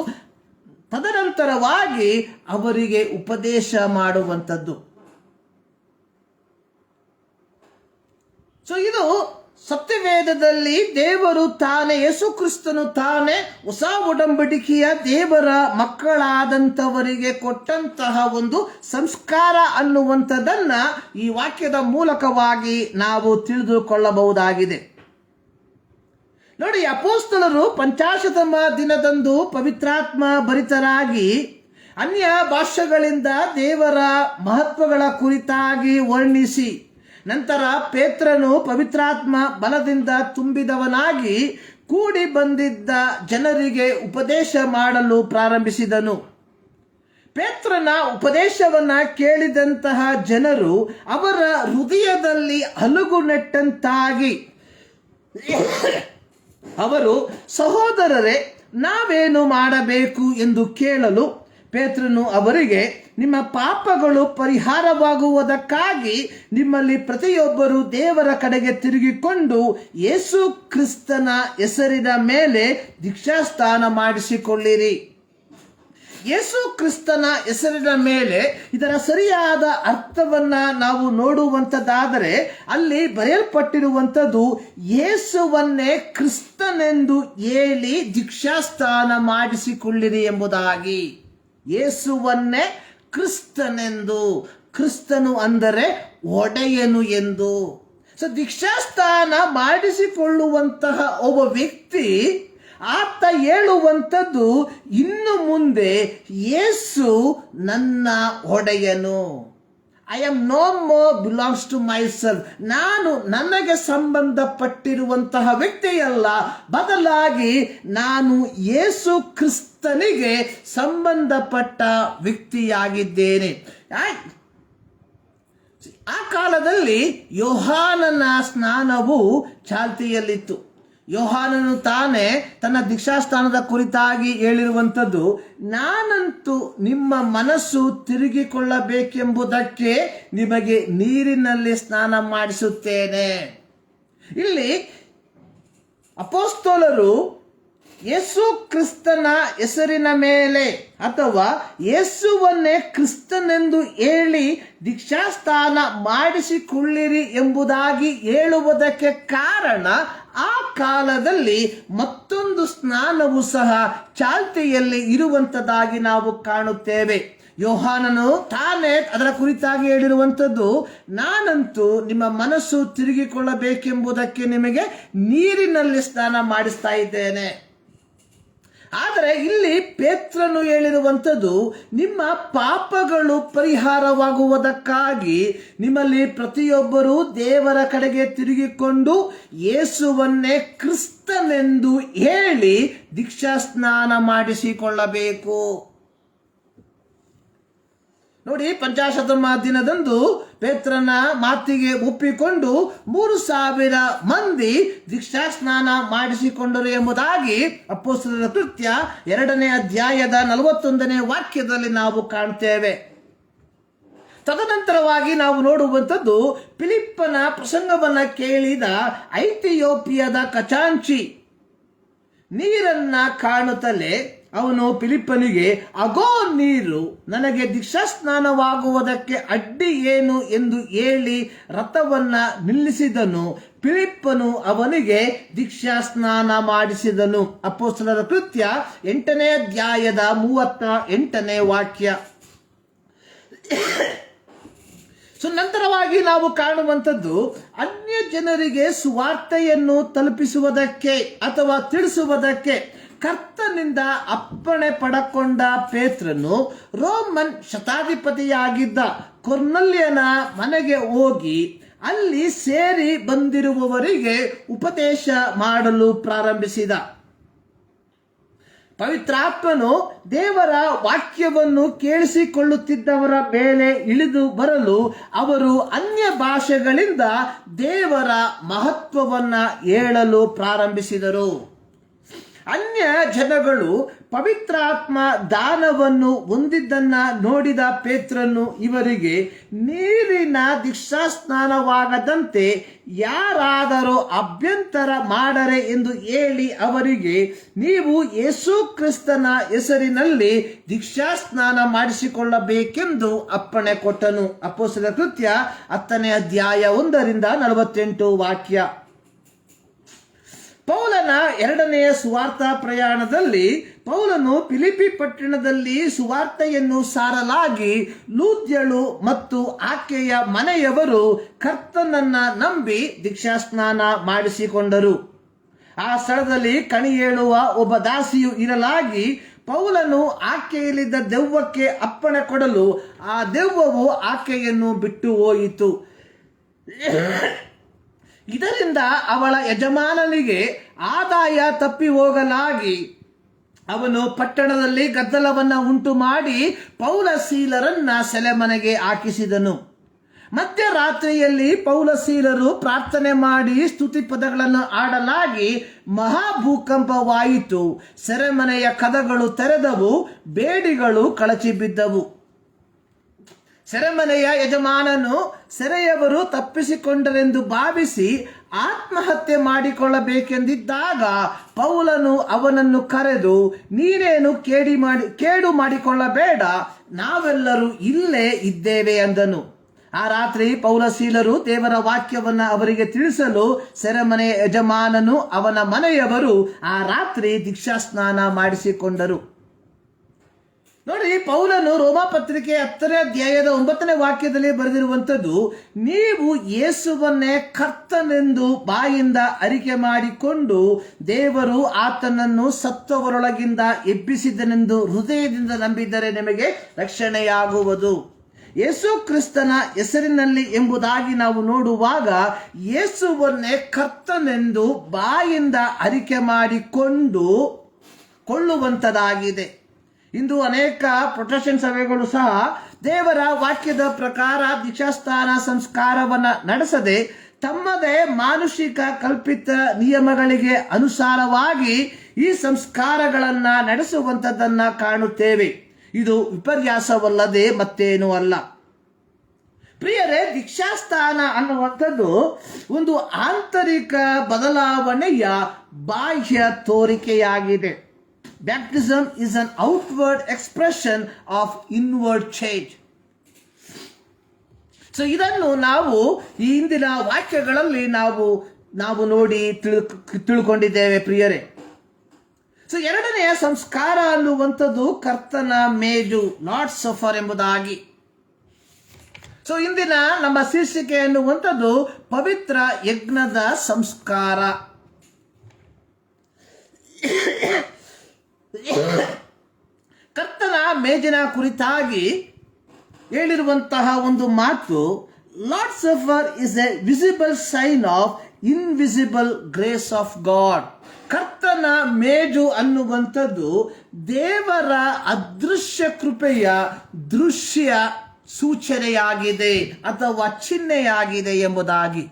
ತದನಂತರವಾಗಿ ಅವರಿಗೆ ಉಪದೇಶ ಮಾಡುವಂಥದ್ದು. ಸೊ ಇದು ಸತ್ಯವೇದದಲ್ಲಿ ದೇವರು ತಾನೇ, ಯೇಸು ಕ್ರಿಸ್ತನು ತಾನೇ ಹೊಸ ಒಡಂಬಡಿಕೆಯ ದೇವರ ಮಕ್ಕಳಾದಂಥವರಿಗೆ ಕೊಟ್ಟಂತಹ ಒಂದು ಸಂಸ್ಕಾರ ಅನ್ನುವಂಥದ್ದನ್ನ ಈ ವಾಕ್ಯದ ಮೂಲಕವಾಗಿ ನಾವು ತಿಳಿದುಕೊಳ್ಳಬಹುದಾಗಿದೆ. ನೋಡಿ, ಅಪೊಸ್ತಲರು ಪಂಚಾಶತಮ ದಿನದಂದು ಪವಿತ್ರಾತ್ಮ ಭರಿತರಾಗಿ ಅನ್ಯ ಭಾಷೆಗಳಿಂದ ದೇವರ ಮಹತ್ವಗಳ ಕುರಿತಾಗಿ ವರ್ಣಿಸಿ, ನಂತರ ಪೇತ್ರನು ಪವಿತ್ರಾತ್ಮ ಬಲದಿಂದ ತುಂಬಿದವನಾಗಿ ಕೂಡಿ ಬಂದಿದ್ದ ಜನರಿಗೆ ಉಪದೇಶ ಮಾಡಲು ಪ್ರಾರಂಭಿಸಿದನು. ಪೇತ್ರನ ಉಪದೇಶವನ್ನ ಕೇಳಿದಂತಹ ಜನರು ಅವರ ಹೃದಯದಲ್ಲಿ ಹಲಗು ನೆಟ್ಟಂತಾಗಿ ಅವರು, ಸಹೋದರರೇ, ನಾವೇನು ಮಾಡಬೇಕು ಎಂದು ಕೇಳಲು ಪೇತ್ರನು ಅವರಿಗೆ, ನಿಮ್ಮ ಪಾಪಗಳು ಪರಿಹಾರವಾಗುವುದಕ್ಕಾಗಿ ನಿಮ್ಮಲ್ಲಿ ಪ್ರತಿಯೊಬ್ಬರು ದೇವರ ಕಡೆಗೆ ತಿರುಗಿಕೊಂಡು ಯೇಸು ಕ್ರಿಸ್ತನ ಹೆಸರಿನ ಮೇಲೆ ದೀಕ್ಷಾಸ್ನಾನ ಮಾಡಿಸಿಕೊಳ್ಳಿರಿ. ಯೇಸು ಕ್ರಿಸ್ತನ ಹೆಸರಿನ ಮೇಲೆ ಇದರ ಸರಿಯಾದ ಅರ್ಥವನ್ನ ನಾವು ನೋಡುವಂಥದ್ದಾದರೆ ಅಲ್ಲಿ ಬರೆಯಲ್ಪಟ್ಟಿರುವಂಥದ್ದು ಯೇಸುವನ್ನೇ ಕ್ರಿಸ್ತನೆಂದು ಹೇಳಿ ದೀಕ್ಷಾಸ್ನಾನ ಮಾಡಿಸಿಕೊಳ್ಳಿರಿ ಎಂಬುದಾಗಿ. ಯೇಸುವನ್ನೇ ಕ್ರಿಸ್ತನೆಂದು, ಕ್ರಿಸ್ತನು ಅಂದರೆ ಒಡೆಯನು ಎಂದು. ಸೊ ದೀಕ್ಷಾಸ್ನಾನ ಮಾಡಿಸಿಕೊಳ್ಳುವಂತಹ ಒಬ್ಬ ವ್ಯಕ್ತಿ ಆತ ಹೇಳುವಂಥದ್ದು, ಇನ್ನು ಮುಂದೆ ಯೇಸು ನನ್ನ ಒಡೆಯನು. I am no more belongs to myself. ನಾನು ನನಗೆ ಸಂಬಂಧಪಟ್ಟಿರುವಂತಹ ವ್ಯಕ್ತಿಯಲ್ಲ, ಬದಲಾಗಿ ನಾನು ಯೇಸು ಕ್ರಿಸ್ತನಿಗೆ ಸಂಬಂಧಪಟ್ಟ ವ್ಯಕ್ತಿಯಾಗಿದ್ದೇನೆ. ಆ ಕಾಲದಲ್ಲಿ ಯೋಹಾನನ ಸ್ನಾನವು ಚಾಲ್ತಿಯಲ್ಲಿತ್ತು. ಯೋಹಾನನು ತಾನೇ ತನ್ನ ದೀಕ್ಷಾಸ್ನಾನದ ಕುರಿತಾಗಿ ಹೇಳಿರುವಂಥದ್ದು, ನಾನಂತೂ ನಿಮ್ಮ ಮನಸ್ಸು ತಿರುಗಿಕೊಳ್ಳಬೇಕೆಂಬುದಕ್ಕೆ ನಿಮಗೆ ನೀರಿನಲ್ಲಿ ಸ್ನಾನ ಮಾಡಿಸುತ್ತೇನೆ. ಇಲ್ಲಿ ಅಪೊಸ್ತಲರು ಯೇಸು ಕ್ರಿಸ್ತನ ಹೆಸರಿನ ಮೇಲೆ ಅಥವಾ ಯೇಸುವನ್ನೇ ಕ್ರಿಸ್ತನೆಂದು ಹೇಳಿ ದೀಕ್ಷಾಸ್ನಾನ ಮಾಡಿಸಿಕೊಳ್ಳಿರಿ ಎಂಬುದಾಗಿ ಹೇಳುವುದಕ್ಕೆ ಕಾರಣ, ಆ ಕಾಲದಲ್ಲಿ ಮತ್ತೊಂದು ಸ್ನಾನವು ಸಹ ಚಾಲ್ತಿಯಲ್ಲಿ ಇರುವಂತದ್ದಾಗಿ ನಾವು ಕಾಣುತ್ತೇವೆ. ಯೋಹಾನನು ತಾನೇ ಅದರ ಕುರಿತಾಗಿ ಹೇಳಿರುವಂಥದ್ದು, ನಾನಂತೂ ನಿಮ್ಮ ಮನಸ್ಸು ತಿರುಗಿಕೊಳ್ಳಬೇಕೆಂಬುದಕ್ಕೆ ನಿಮಗೆ ನೀರಿನಲ್ಲಿ ಸ್ನಾನ ಮಾಡಿಸ್ತಾ ಇದ್ದೇನೆ. ಆದರೆ ಇಲ್ಲಿ ಪೇತ್ರನು ಹೇಳಿರುವಂಥದ್ದು, ನಿಮ್ಮ ಪಾಪಗಳು ಪರಿಹಾರವಾಗುವುದಕ್ಕಾಗಿ ನಿಮ್ಮಲ್ಲಿ ಪ್ರತಿಯೊಬ್ಬರೂ ದೇವರ ಕಡೆಗೆ ತಿರುಗಿಕೊಂಡು ಯೇಸುವನ್ನೇ ಕ್ರಿಸ್ತನೆಂದು ಹೇಳಿ ದೀಕ್ಷಾಸ್ನಾನ ಮಾಡಿಸಿಕೊಳ್ಳಬೇಕು. ನೋಡಿ, ಪಂಚಾಶತಮ ದಿನದಂದು ಪೇತ್ರನ ಮಾತಿಗೆ ಒಪ್ಪಿಕೊಂಡು 3,000 ಮಂದಿ ದೀಕ್ಷಾಸ್ನಾನ ಮಾಡಿಸಿಕೊಂಡರು ಎಂಬುದಾಗಿ ಅಪೊಸ್ತಲರ ಕೃತ್ಯ 2ನೇ ಅಧ್ಯಾಯದ 41ನೇ ವಾಕ್ಯದಲ್ಲಿ ನಾವು ಕಾಣ್ತೇವೆ. ತದನಂತರವಾಗಿ ನಾವು ನೋಡುವಂಥದ್ದು, ಫಿಲಿಪ್ಪನ ಪ್ರಸಂಗವನ್ನ ಕೇಳಿದ ಐಥಿಯೋಪಿಯಾದ ಖಜಾಂಚಿ ನೀರನ್ನ ಕಾಣುತ್ತಲೇ ಅವನು ಫಿಲಿಪ್ಪನಿಗೆ, ಅಗೋ ನೀರು, ನನಗೆ ದೀಕ್ಷಾಸ್ನಾನವಾಗುವುದಕ್ಕೆ ಅಡ್ಡಿ ಏನು ಎಂದು ಹೇಳಿ ರಥವನ್ನ ನಿಲ್ಲಿಸಿದನು. ಫಿಲಿಪ್ಪನು ಅವನಿಗೆ ದೀಕ್ಷಾಸ್ನಾನ ಮಾಡಿಸಿದನು. ಅಪೊಸ್ತಲರ ಕೃತ್ಯ 8ನೇ ಅಧ್ಯಾಯದ 38ನೇ ವಾಕ್ಯ. ಸೊ ನಂತರವಾಗಿ ನಾವು ಕಾಣುವಂಥದ್ದು, ಅನ್ಯ ಜನರಿಗೆ ಸುವಾರ್ತೆಯನ್ನು ತಲುಪಿಸುವುದಕ್ಕೆ ಅಥವಾ ತಿಳಿಸುವುದಕ್ಕೆ ಕರ್ತನಿಂದ ಅಪ್ಪಣೆ ಪಡಕೊಂಡ ಪೇತ್ರನು ರೋಮನ್ ಶತಾಧಿಪತಿಯಾಗಿದ್ದ ಕೊರ್ನೆಲ್ಯನ ಮನೆಗೆ ಹೋಗಿ ಅಲ್ಲಿ ಸೇರಿ ಬಂದಿರುವವರಿಗೆ ಉಪದೇಶ ಮಾಡಲು ಪ್ರಾರಂಭಿಸಿದ. ಪವಿತ್ರಾತ್ಮನು ದೇವರ ವಾಕ್ಯವನ್ನು ಕೇಳಿಸಿಕೊಳ್ಳುತ್ತಿದ್ದವರ ಮೇಲೆ ಇಳಿದು ಬರಲು ಅವರು ಅನ್ಯ ಭಾಷೆಗಳಿಂದ ದೇವರ ಮಹತ್ವವನ್ನ ಹೇಳಲು ಪ್ರಾರಂಭಿಸಿದರು. ಅನ್ಯ ಜನಗಳು ಪವಿತ್ರಾತ್ಮ ದಾನವನ್ನು ಹೊಂದಿದ್ದನ್ನ ನೋಡಿದ ಪೇತ್ರನು ಇವರಿಗೆ ನೀರಿನ ದೀಕ್ಷಾಸ್ನಾನವಾಗದಂತೆ ಯಾರಾದರೂ ಅಭ್ಯಂತರ ಮಾಡರೆ ಎಂದು ಹೇಳಿ ಅವರಿಗೆ, ನೀವು ಯೇಸು ಕ್ರಿಸ್ತನ ಹೆಸರಿನಲ್ಲಿ ದೀಕ್ಷಾಸ್ನಾನ ಮಾಡಿಸಿಕೊಳ್ಳಬೇಕೆಂದು ಅಪ್ಪಣೆ ಕೊಟ್ಟನು. ಅಪೊಸ್ತಲರ ಕೃತ್ಯ 10ನೇ ಅಧ್ಯಾಯ 1-48 ವಾಕ್ಯ. ಪೌಲನ 2ನೆಯ ಸುವಾರ್ಥ ಪ್ರಯಾಣದಲ್ಲಿ ಪೌಲನು ಫಿಲಿಪ್ಪಿ ಪಟ್ಟಣದಲ್ಲಿ ಸುವಾರ್ತೆಯನ್ನು ಸಾರಲಾಗಿ ಲೂದ್ಯಳು ಮತ್ತು ಆಕೆಯ ಮನೆಯವರು ಕರ್ತನನ್ನ ನಂಬಿ ದೀಕ್ಷಾಸ್ನಾನ ಮಾಡಿಸಿಕೊಂಡರು. ಆ ಸ್ಥಳದಲ್ಲಿ ಕಣಿ ಹೇಳುವ ಒಬ್ಬ ದಾಸಿಯು ಇರಲಾಗಿ ಪೌಲನು ಆಕೆಯಲ್ಲಿದ್ದ ದೆವ್ವಕ್ಕೆ ಅಪ್ಪಣೆ ಕೊಡಲು ಆ ದೆವ್ವವು ಆಕೆಯನ್ನು ಬಿಟ್ಟು ಹೋಯಿತು. ಇದರಿಂದ ಅವಳ ಯಜಮಾನನಿಗೆ ಆದಾಯ ತಪ್ಪಿ ಹೋಗಲಾಗಿ ಅವನು ಪಟ್ಟಣದಲ್ಲಿ ಗದ್ದಲವನ್ನ ಉಂಟು ಮಾಡಿ ಪೌಲ ಸೀಲರನ್ನ ಸೆಲೆಮನೆಗೆ ಹಾಕಿಸಿದನು. ಮಧ್ಯರಾತ್ರಿಯಲ್ಲಿ ಪೌಲ ಸೀಲರು ಪ್ರಾರ್ಥನೆ ಮಾಡಿ ಸ್ತುತಿ ಪದಗಳನ್ನು ಆಡಲಾಗಿ ಮಹಾಭೂಕಂಪವಾಯಿತು. ಸೆರೆಮನೆಯ ಕದಗಳು ತೆರೆದವು, ಬೇಡಿಗಳು ಕಳಚಿ ಬಿದ್ದವು. ಸೆರೆಮನೆಯ ಯಜಮಾನನು ಸೆರೆಯವರು ತಪ್ಪಿಸಿಕೊಂಡರೆಂದು ಭಾವಿಸಿ ಆತ್ಮಹತ್ಯೆ ಮಾಡಿಕೊಳ್ಳಬೇಕೆಂದಿದ್ದಾಗ ಪೌಲನು ಅವನನ್ನು ಕರೆದು, ನೀನೇನು ಕೇಡು ಮಾಡಿಕೊಳ್ಳಬೇಡ, ನಾವೆಲ್ಲರೂ ಇಲ್ಲೇ ಇದ್ದೇವೆ ಎಂದನು. ಆ ರಾತ್ರಿ ಪೌಲ ಸೀಲರು ದೇವರ ವಾಕ್ಯವನ್ನ ಅವರಿಗೆ ತಿಳಿಸಲು ಸೆರೆಮನೆಯ ಯಜಮಾನನು ಅವನ ಮನೆಯವರು ಆ ರಾತ್ರಿ ದೀಕ್ಷಾಸ್ನಾನ ಮಾಡಿಸಿಕೊಂಡರು. ನೋಡಿ, ಪೌಲನು ರೋಮಾಪತ್ರಿಕೆ 10ನೇ ಅಧ್ಯಾಯದ 9ನೇ ವಾಕ್ಯದಲ್ಲಿ ಬರೆದಿರುವಂಥದ್ದು, ನೀವು ಯೇಸುವನ್ನೇ ಕರ್ತನೆಂದು ಬಾಯಿಂದ ಅರಿಕೆ ಮಾಡಿಕೊಂಡು ದೇವರು ಆತನನ್ನು ಸತ್ತವರೊಳಗಿಂದ ಎಬ್ಬಿಸಿದನೆಂದು ಹೃದಯದಿಂದ ನಂಬಿದರೆ ನಿಮಗೆ ರಕ್ಷಣೆಯಾಗುವುದು. ಯೇಸು ಕ್ರಿಸ್ತನ ಹೆಸರಿನಲ್ಲಿ ಎಂಬುದಾಗಿ ನಾವು ನೋಡುವಾಗ ಯೇಸುವನ್ನೇ ಕರ್ತನೆಂದು ಬಾಯಿಂದ ಅರಿಕೆ ಮಾಡಿಕೊಂಡು ಕೊಳ್ಳುವಂಥದ್ದಾಗಿದೆ. ಇಂದು ಅನೇಕ ಪ್ರೊಟೆಸ್ಟೆಂಟ್ ಸಭೆಗಳು ಸಹ ದೇವರ ವಾಕ್ಯದ ಪ್ರಕಾರ ದೀಕ್ಷಾಸ್ನಾನ ಸಂಸ್ಕಾರವನ್ನು ನಡೆಸದೆ ತಮ್ಮದೇ ಮಾನುಷಿಕ ಕಲ್ಪಿತ ನಿಯಮಗಳಿಗೆ ಅನುಸಾರವಾಗಿ ಈ ಸಂಸ್ಕಾರಗಳನ್ನು ನಡೆಸುವಂಥದ್ದನ್ನು ಕಾಣುತ್ತೇವೆ. ಇದು ವಿಪರ್ಯಾಸವಲ್ಲದೆ ಮತ್ತೇನೂ ಅಲ್ಲ. ಪ್ರಿಯರೇ, ದೀಕ್ಷಾಸ್ನಾನ ಅನ್ನುವಂಥದ್ದು ಒಂದು ಆಂತರಿಕ ಬದಲಾವಣೆಯ ಬಾಹ್ಯ ತೋರಿಕೆಯಾಗಿದೆ. Baptism is an outward expression of inward change. So ಇದನ್ನು ನಾವು ಈ ಹಿಂದಿನ ವಾಕ್ಯಗಳಲ್ಲಿ ನಾವು ನೋಡಿ ತಿಳ್ಕೊಂಡಿದ್ದೇವೆ ಪ್ರಿಯರೇ. ಸೊ ಎರಡನೆಯ ಸಂಸ್ಕಾರ ಅನ್ನುವಂಥದ್ದು ಕರ್ತನ ಮೇಜು, ಲಾರ್ಡ್ಸ್ ಸಫರ್ ಎಂಬುದಾಗಿ. ಸೊ ಇಂದಿನ ನಮ್ಮ ಶೀರ್ಷಿಕೆ ಅನ್ನುವಂಥದ್ದು ಪವಿತ್ರ ಯಜ್ಞದ ಸಂಸ್ಕಾರ. ಕರ್ತನ ಮೇಜಿನ ಕುರಿತಾಗಿ ಹೇಳಿರುವಂತಹ ಒಂದು ಮಾತು, Lord's suffer is a visible sign of invisible grace of God. ಕರ್ತನ ಮೇಜು ಅನ್ನುವಂಥದ್ದು ದೇವರ ಅದೃಶ್ಯ ಕೃಪೆಯ ದೃಶ್ಯ ಸೂಚನೆಯಾಗಿದೆ ಅಥವಾ ಚಿಹ್ನೆಯಾಗಿದೆ ಎಂಬುದಾಗಿ.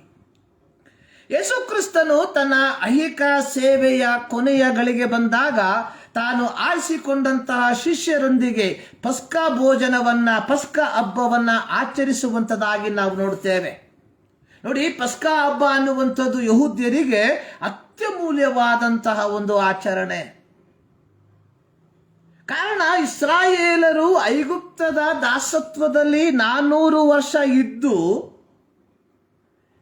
ಯೇಸು ಕ್ರಿಸ್ತನು ತನ್ನ ಐಹಿಕ ಸೇವೆಯ ಕೊನೆಯ ಗಳಿಗೆ ಬಂದಾಗ ತಾನು ಆರಿಸಿಕೊಂಡಂತಹ ಶಿಷ್ಯರೊಂದಿಗೆ ಪಸ್ಕಾ ಹಬ್ಬವನ್ನ ಆಚರಿಸುವಂಥದ್ದಾಗಿ ನಾವು ನೋಡ್ತೇವೆ. ನೋಡಿ, ಪಸ್ಕಾ ಹಬ್ಬ ಅನ್ನುವಂಥದ್ದು ಯಹೂದ್ಯರಿಗೆ ಅತ್ಯಮೂಲ್ಯವಾದಂತಹ ಒಂದು ಆಚರಣೆ. ಕಾರಣ, ಇಸ್ರಾಯೇಲರು ಐಗುಪ್ತದ ದಾಸತ್ವದಲ್ಲಿ 400 ವರ್ಷ ಇದ್ದು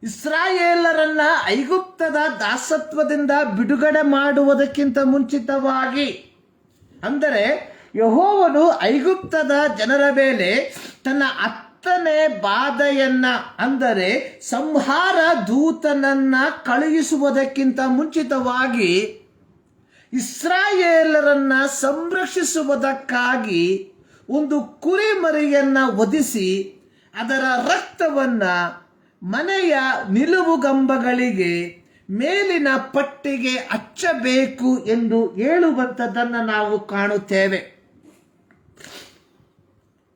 ಇಸ್ರಾಯೇಲರನ್ನ ಐಗುಪ್ತದ ದಾಸತ್ವದಿಂದ ಬಿಡುಗಡೆ ಮಾಡುವುದಕ್ಕಿಂತ ಮುಂಚಿತವಾಗಿ, ಅಂದರೆ ಯೆಹೋವನು ಐಗುಪ್ತದ ಜನರ ಮೇಲೆ ತನ್ನ 10ನೇ ಬಾಧೆಯನ್ನ, ಅಂದರೆ ಸಂಹಾರ ದೂತನನ್ನ ಕಳುಹಿಸುವುದಕ್ಕಿಂತ ಮುಂಚಿತವಾಗಿ ಇಸ್ರಾಯೇಲರನ್ನ ಸಂರಕ್ಷಿಸುವುದಕ್ಕಾಗಿ ಒಂದು ಕುರಿಮರಿಯನ್ನ ವಧಿಸಿ ಅದರ ರಕ್ತವನ್ನ ಮನೆಯ ನಿಲುವುಗಂಬಗಳಿಗೆ ಮೇಲಿನ ಪಟ್ಟಿಗೆ ಹಚ್ಚಬೇಕು ಎಂದು ಹೇಳುವಂಥದ್ದನ್ನು ನಾವು ಕಾಣುತ್ತೇವೆ.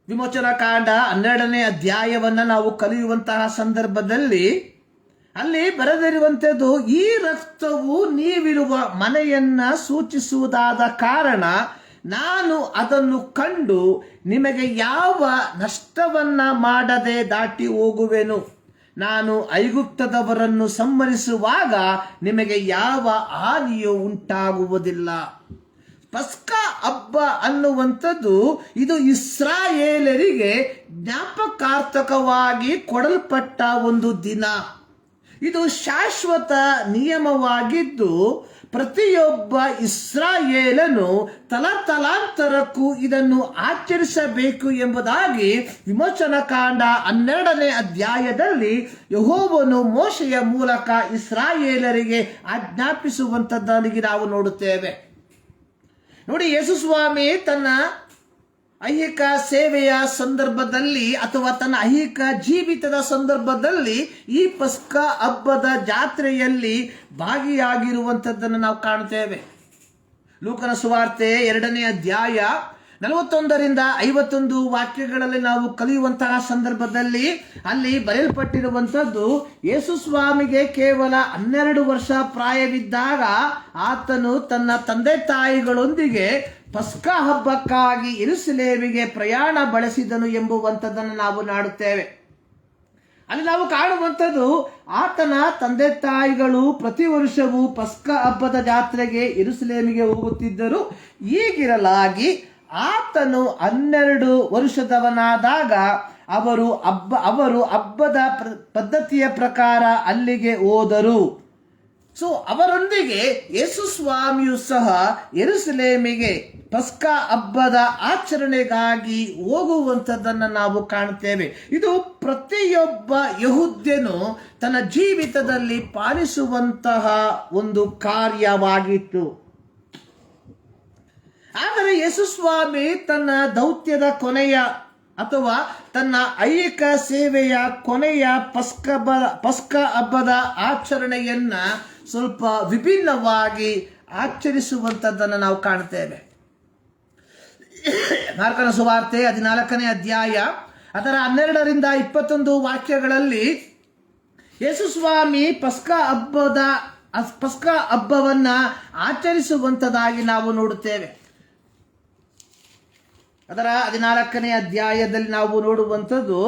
ವಿಮೋಚನಾ ಕಾಂಡ 12ನೇ ಅಧ್ಯಾಯವನ್ನು ನಾವು ಕಲಿಯುವಂತಹ ಸಂದರ್ಭದಲ್ಲಿ ಅಲ್ಲಿ ಬರೆದಿರುವಂಥದ್ದು, ಈ ರಕ್ತವು ನೀವಿರುವ ಮನೆಯನ್ನ ಸೂಚಿಸುವುದಾದ ಕಾರಣ ನಾನು ಅದನ್ನು ಕಂಡು ನಿಮಗೆ ಯಾವ ನಷ್ಟವನ್ನ ಮಾಡದೆ ದಾಟಿ ಹೋಗುವೆನು. ನಾನು ಐಗುಪ್ತದವರನ್ನು ಸಂಹರಿಸುವಾಗ ನಿಮಗೆ ಯಾವ ಹಾನಿಯೂ ಉಂಟಾಗುವುದಿಲ್ಲ. ಪಸ್ಕ ಹಬ್ಬ ಅನ್ನುವಂಥದ್ದು ಇದು ಇಸ್ರಾಯೇಲರಿಗೆ ಜ್ಞಾಪಕಾರ್ಥಕವಾಗಿ ಕೊಡಲ್ಪಟ್ಟ ಒಂದು ದಿನ. ಇದು ಶಾಶ್ವತ ನಿಯಮವಾಗಿದ್ದು ಪ್ರತಿಯೊಬ್ಬ ಇಸ್ರಾಯೇಲನು ತಲಾಂತರಕ್ಕೂ ಇದನ್ನು ಆಚರಿಸಬೇಕು ಎಂಬುದಾಗಿ ವಿಮೋಚನಾ ಕಾಂಡ 12ನೇ ಅಧ್ಯಾಯದಲ್ಲಿ ಯೆಹೋವನು ಮೋಶೆಯ ಮೂಲಕ ಇಸ್ರಾಯೇಲರಿಗೆ ಆಜ್ಞಾಪಿಸುವಂಥದ್ದಾಗಿ ನಾವು ನೋಡುತ್ತೇವೆ. ನೋಡಿ, ಯೇಸು ಸ್ವಾಮಿ ತನ್ನ ಐಹಿಕ ಸೇವೆಯ ಸಂದರ್ಭದಲ್ಲಿ ಅಥವಾ ತನ್ನ ಐಹಿಕ ಜೀವಿತದ ಸಂದರ್ಭದಲ್ಲಿ ಈ ಪಸ್ಕ ಹಬ್ಬದ ಜಾತ್ರೆಯಲ್ಲಿ ಭಾಗಿಯಾಗಿರುವಂಥದ್ದನ್ನು ನಾವು ಕಾಣುತ್ತೇವೆ. ಲೂಕನ ಸುವಾರ್ತೆ 2ನೇ ಅಧ್ಯಾಯ 41ರಿಂದ 51 ವಾಕ್ಯಗಳಲ್ಲಿ ನಾವು ಕಲಿಯುವಂತಹ ಸಂದರ್ಭದಲ್ಲಿ ಅಲ್ಲಿ ಬರೆಯಲ್ಪಟ್ಟಿರುವಂಥದ್ದು, ಯೇಸು ಸ್ವಾಮಿಗೆ ಕೇವಲ 12 ವರ್ಷ ಪ್ರಾಯವಿದ್ದಾಗ ಆತನು ತನ್ನ ತಂದೆ ತಾಯಿಗಳೊಂದಿಗೆ ಪಸ್ಕ ಹಬ್ಬಕ್ಕಾಗಿ ಯೆರೂಸಲೇಮಿಗೆ ಪ್ರಯಾಣ ಬೆಳೆಸಿದನು ಎಂಬುವಂಥದ್ದನ್ನು ನಾವು ನೋಡುತ್ತೇವೆ. ಅಲ್ಲಿ ನಾವು ಕಾಣುವಂಥದ್ದು, ಆತನ ತಂದೆ ತಾಯಿಗಳು ಪ್ರತಿ ವರ್ಷವೂ ಪಸ್ಕ ಹಬ್ಬದ ಜಾತ್ರೆಗೆ ಯೆರೂಸಲೇಮಿಗೆ ಹೋಗುತ್ತಿದ್ದರು. ಹೀಗಿರಲಾಗಿ ಆತನು 12 ವರ್ಷದವನಾದಾಗ ಅವರು ಹಬ್ಬದ ಪದ್ಧತಿಯ ಪ್ರಕಾರ ಅಲ್ಲಿಗೆ ಹೋದರು. ಸೊ ಅವರೊಂದಿಗೆ ಯೇಸು ಸ್ವಾಮಿಯು ಸಹ ಯೆರೂಸಲೇಮಿಗೆ ಪಸ್ಕ ಹಬ್ಬದ ಆಚರಣೆಗಾಗಿ ಹೋಗುವಂಥದ್ದನ್ನು ನಾವು ಕಾಣುತ್ತೇವೆ. ಇದು ಪ್ರತಿಯೊಬ್ಬ ಯೆಹೂದ್ಯನು ತನ್ನ ಜೀವಿತದಲ್ಲಿ ಪಾಲಿಸುವಂತಹ ಒಂದು ಕಾರ್ಯವಾಗಿತ್ತು. ಆದರೆ ಯೇಸು ಸ್ವಾಮಿ ತನ್ನ ದೌತ್ಯದ ಕೊನೆಯ ಅಥವಾ ತನ್ನ ಐಹಿಕ ಸೇವೆಯ ಕೊನೆಯ ಪಸ್ಕ ಹಬ್ಬದ ಆಚರಣೆಯನ್ನ ಸ್ವಲ್ಪ ವಿಭಿನ್ನವಾಗಿ ಆಚರಿಸುವಂಥದ್ದನ್ನು ನಾವು ಕಾಣ್ತೇವೆ. ಮಾರ್ಕನ ಸುವಾರ್ತೆ 14ನೇ ಅಧ್ಯಾಯ ಅದರ 12ರಿಂದ 21 ವಾಕ್ಯಗಳಲ್ಲಿ ಯೇಸು ಸ್ವಾಮಿ ಪಸ್ಕ ಹಬ್ಬವನ್ನ ಆಚರಿಸುವಂಥದ್ದಾಗಿ ನಾವು ನೋಡುತ್ತೇವೆ. ಅದರ 14ನೇ ಅಧ್ಯಾಯದಲ್ಲಿ ನಾವು ನೋಡುವಂಥದ್ದು,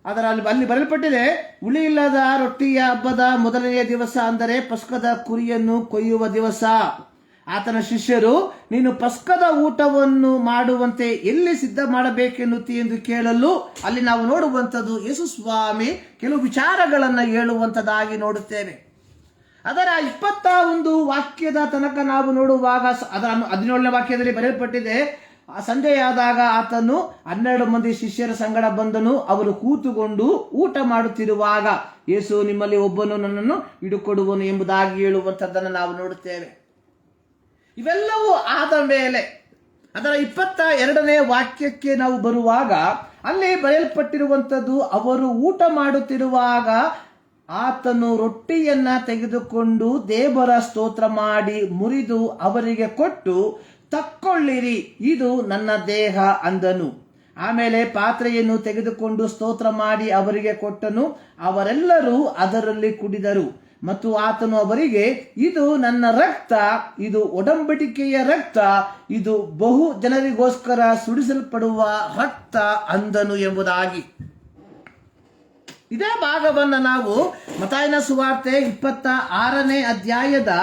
ಅಲ್ಲಿ ಬರೆಯಲ್ಪಟ್ಟಿದೆ, ಹುಳಿಯಿಲ್ಲದ ರೊಟ್ಟಿಯ ಹಬ್ಬದ ಮೊದಲನೆಯ ದಿವಸ ಅಂದರೆ ಪಸ್ಕದ ಕುರಿಯನ್ನು ಕೊಯ್ಯುವ ದಿವಸ ಆತನ ಶಿಷ್ಯರು, ನೀನು ಪಸ್ಕದ ಊಟವನ್ನು ಮಾಡುವಂತೆ ಎಲ್ಲಿ ಸಿದ್ಧ ಮಾಡಬೇಕೆನ್ನುತ್ತಿ ಎಂದು ಕೇಳಲು ಅಲ್ಲಿ ನಾವು ನೋಡುವಂಥದ್ದು ಯೇಸು ಸ್ವಾಮಿ ಕೆಲವು ವಿಚಾರಗಳನ್ನು ಹೇಳುವಂಥದ್ದಾಗಿ ನೋಡುತ್ತೇವೆ. ಅದರ 21 ವಾಕ್ಯದ ತನಕ ನಾವು ನೋಡುವಾಗ ಅದರ 17ನೇ ವಾಕ್ಯದಲ್ಲಿ ಬರೆಯಲ್ಪಟ್ಟಿದೆ, ಸಂಜೆಯಾದಾಗ ಆತನು 12 ಮಂದಿ ಶಿಷ್ಯರ ಸಂಗಡ ಬಂದನು. ಅವರು ಕೂತುಕೊಂಡು ಊಟ ಮಾಡುತ್ತಿರುವಾಗ ಯೇಸು, ನಿಮ್ಮಲ್ಲಿ ಒಬ್ಬನು ನನ್ನನ್ನು ಹಿಡುಕೊಡುವನು ಎಂಬುದಾಗಿ ಹೇಳುವಂಥದ್ದನ್ನು ನಾವು ನೋಡುತ್ತೇವೆ. ಇವೆಲ್ಲವೂ ಆದ ಮೇಲೆ ಅದರ 22ನೇ ವಾಕ್ಯಕ್ಕೆ ನಾವು ಬರುವಾಗ ಅಲ್ಲಿ ಬರೆಯಲ್ಪಟ್ಟಿರುವಂಥದ್ದು, ಅವರು ಊಟ ಮಾಡುತ್ತಿರುವಾಗ ಆತನು ರೊಟ್ಟಿಯನ್ನ ತೆಗೆದುಕೊಂಡು ದೇವರ ಸ್ತೋತ್ರ ಮಾಡಿ ಮುರಿದು ಅವರಿಗೆ ಕೊಟ್ಟು, ತಕ್ಕೊಳ್ಳಿರಿ, ಇದು ನನ್ನ ದೇಹ ಅಂದನು. ಆಮೇಲೆ ಪಾತ್ರೆಯನ್ನು ತೆಗೆದುಕೊಂಡು ಸ್ತೋತ್ರ ಮಾಡಿ ಅವರಿಗೆ ಕೊಟ್ಟನು. ಅವರೆಲ್ಲರೂ ಅದರಲ್ಲಿ ಕುಡಿದರು. ಮತ್ತು ಆತನು ಅವರಿಗೆ, ಇದು ನನ್ನ ರಕ್ತ, ಇದು ಒಡಂಬಡಿಕೆಯ ರಕ್ತ, ಇದು ಬಹು ಜನರಿಗೋಸ್ಕರ ಸುಡಿಸಲ್ಪಡುವ ರಕ್ತ ಅಂದನು ಎಂಬುದಾಗಿ. ಇದೇ ಭಾಗವನ್ನು ನಾವು ಮತ್ತಾಯನ ಸುವಾರ್ತೆ 26ನೇ ಅಧ್ಯಾಯದ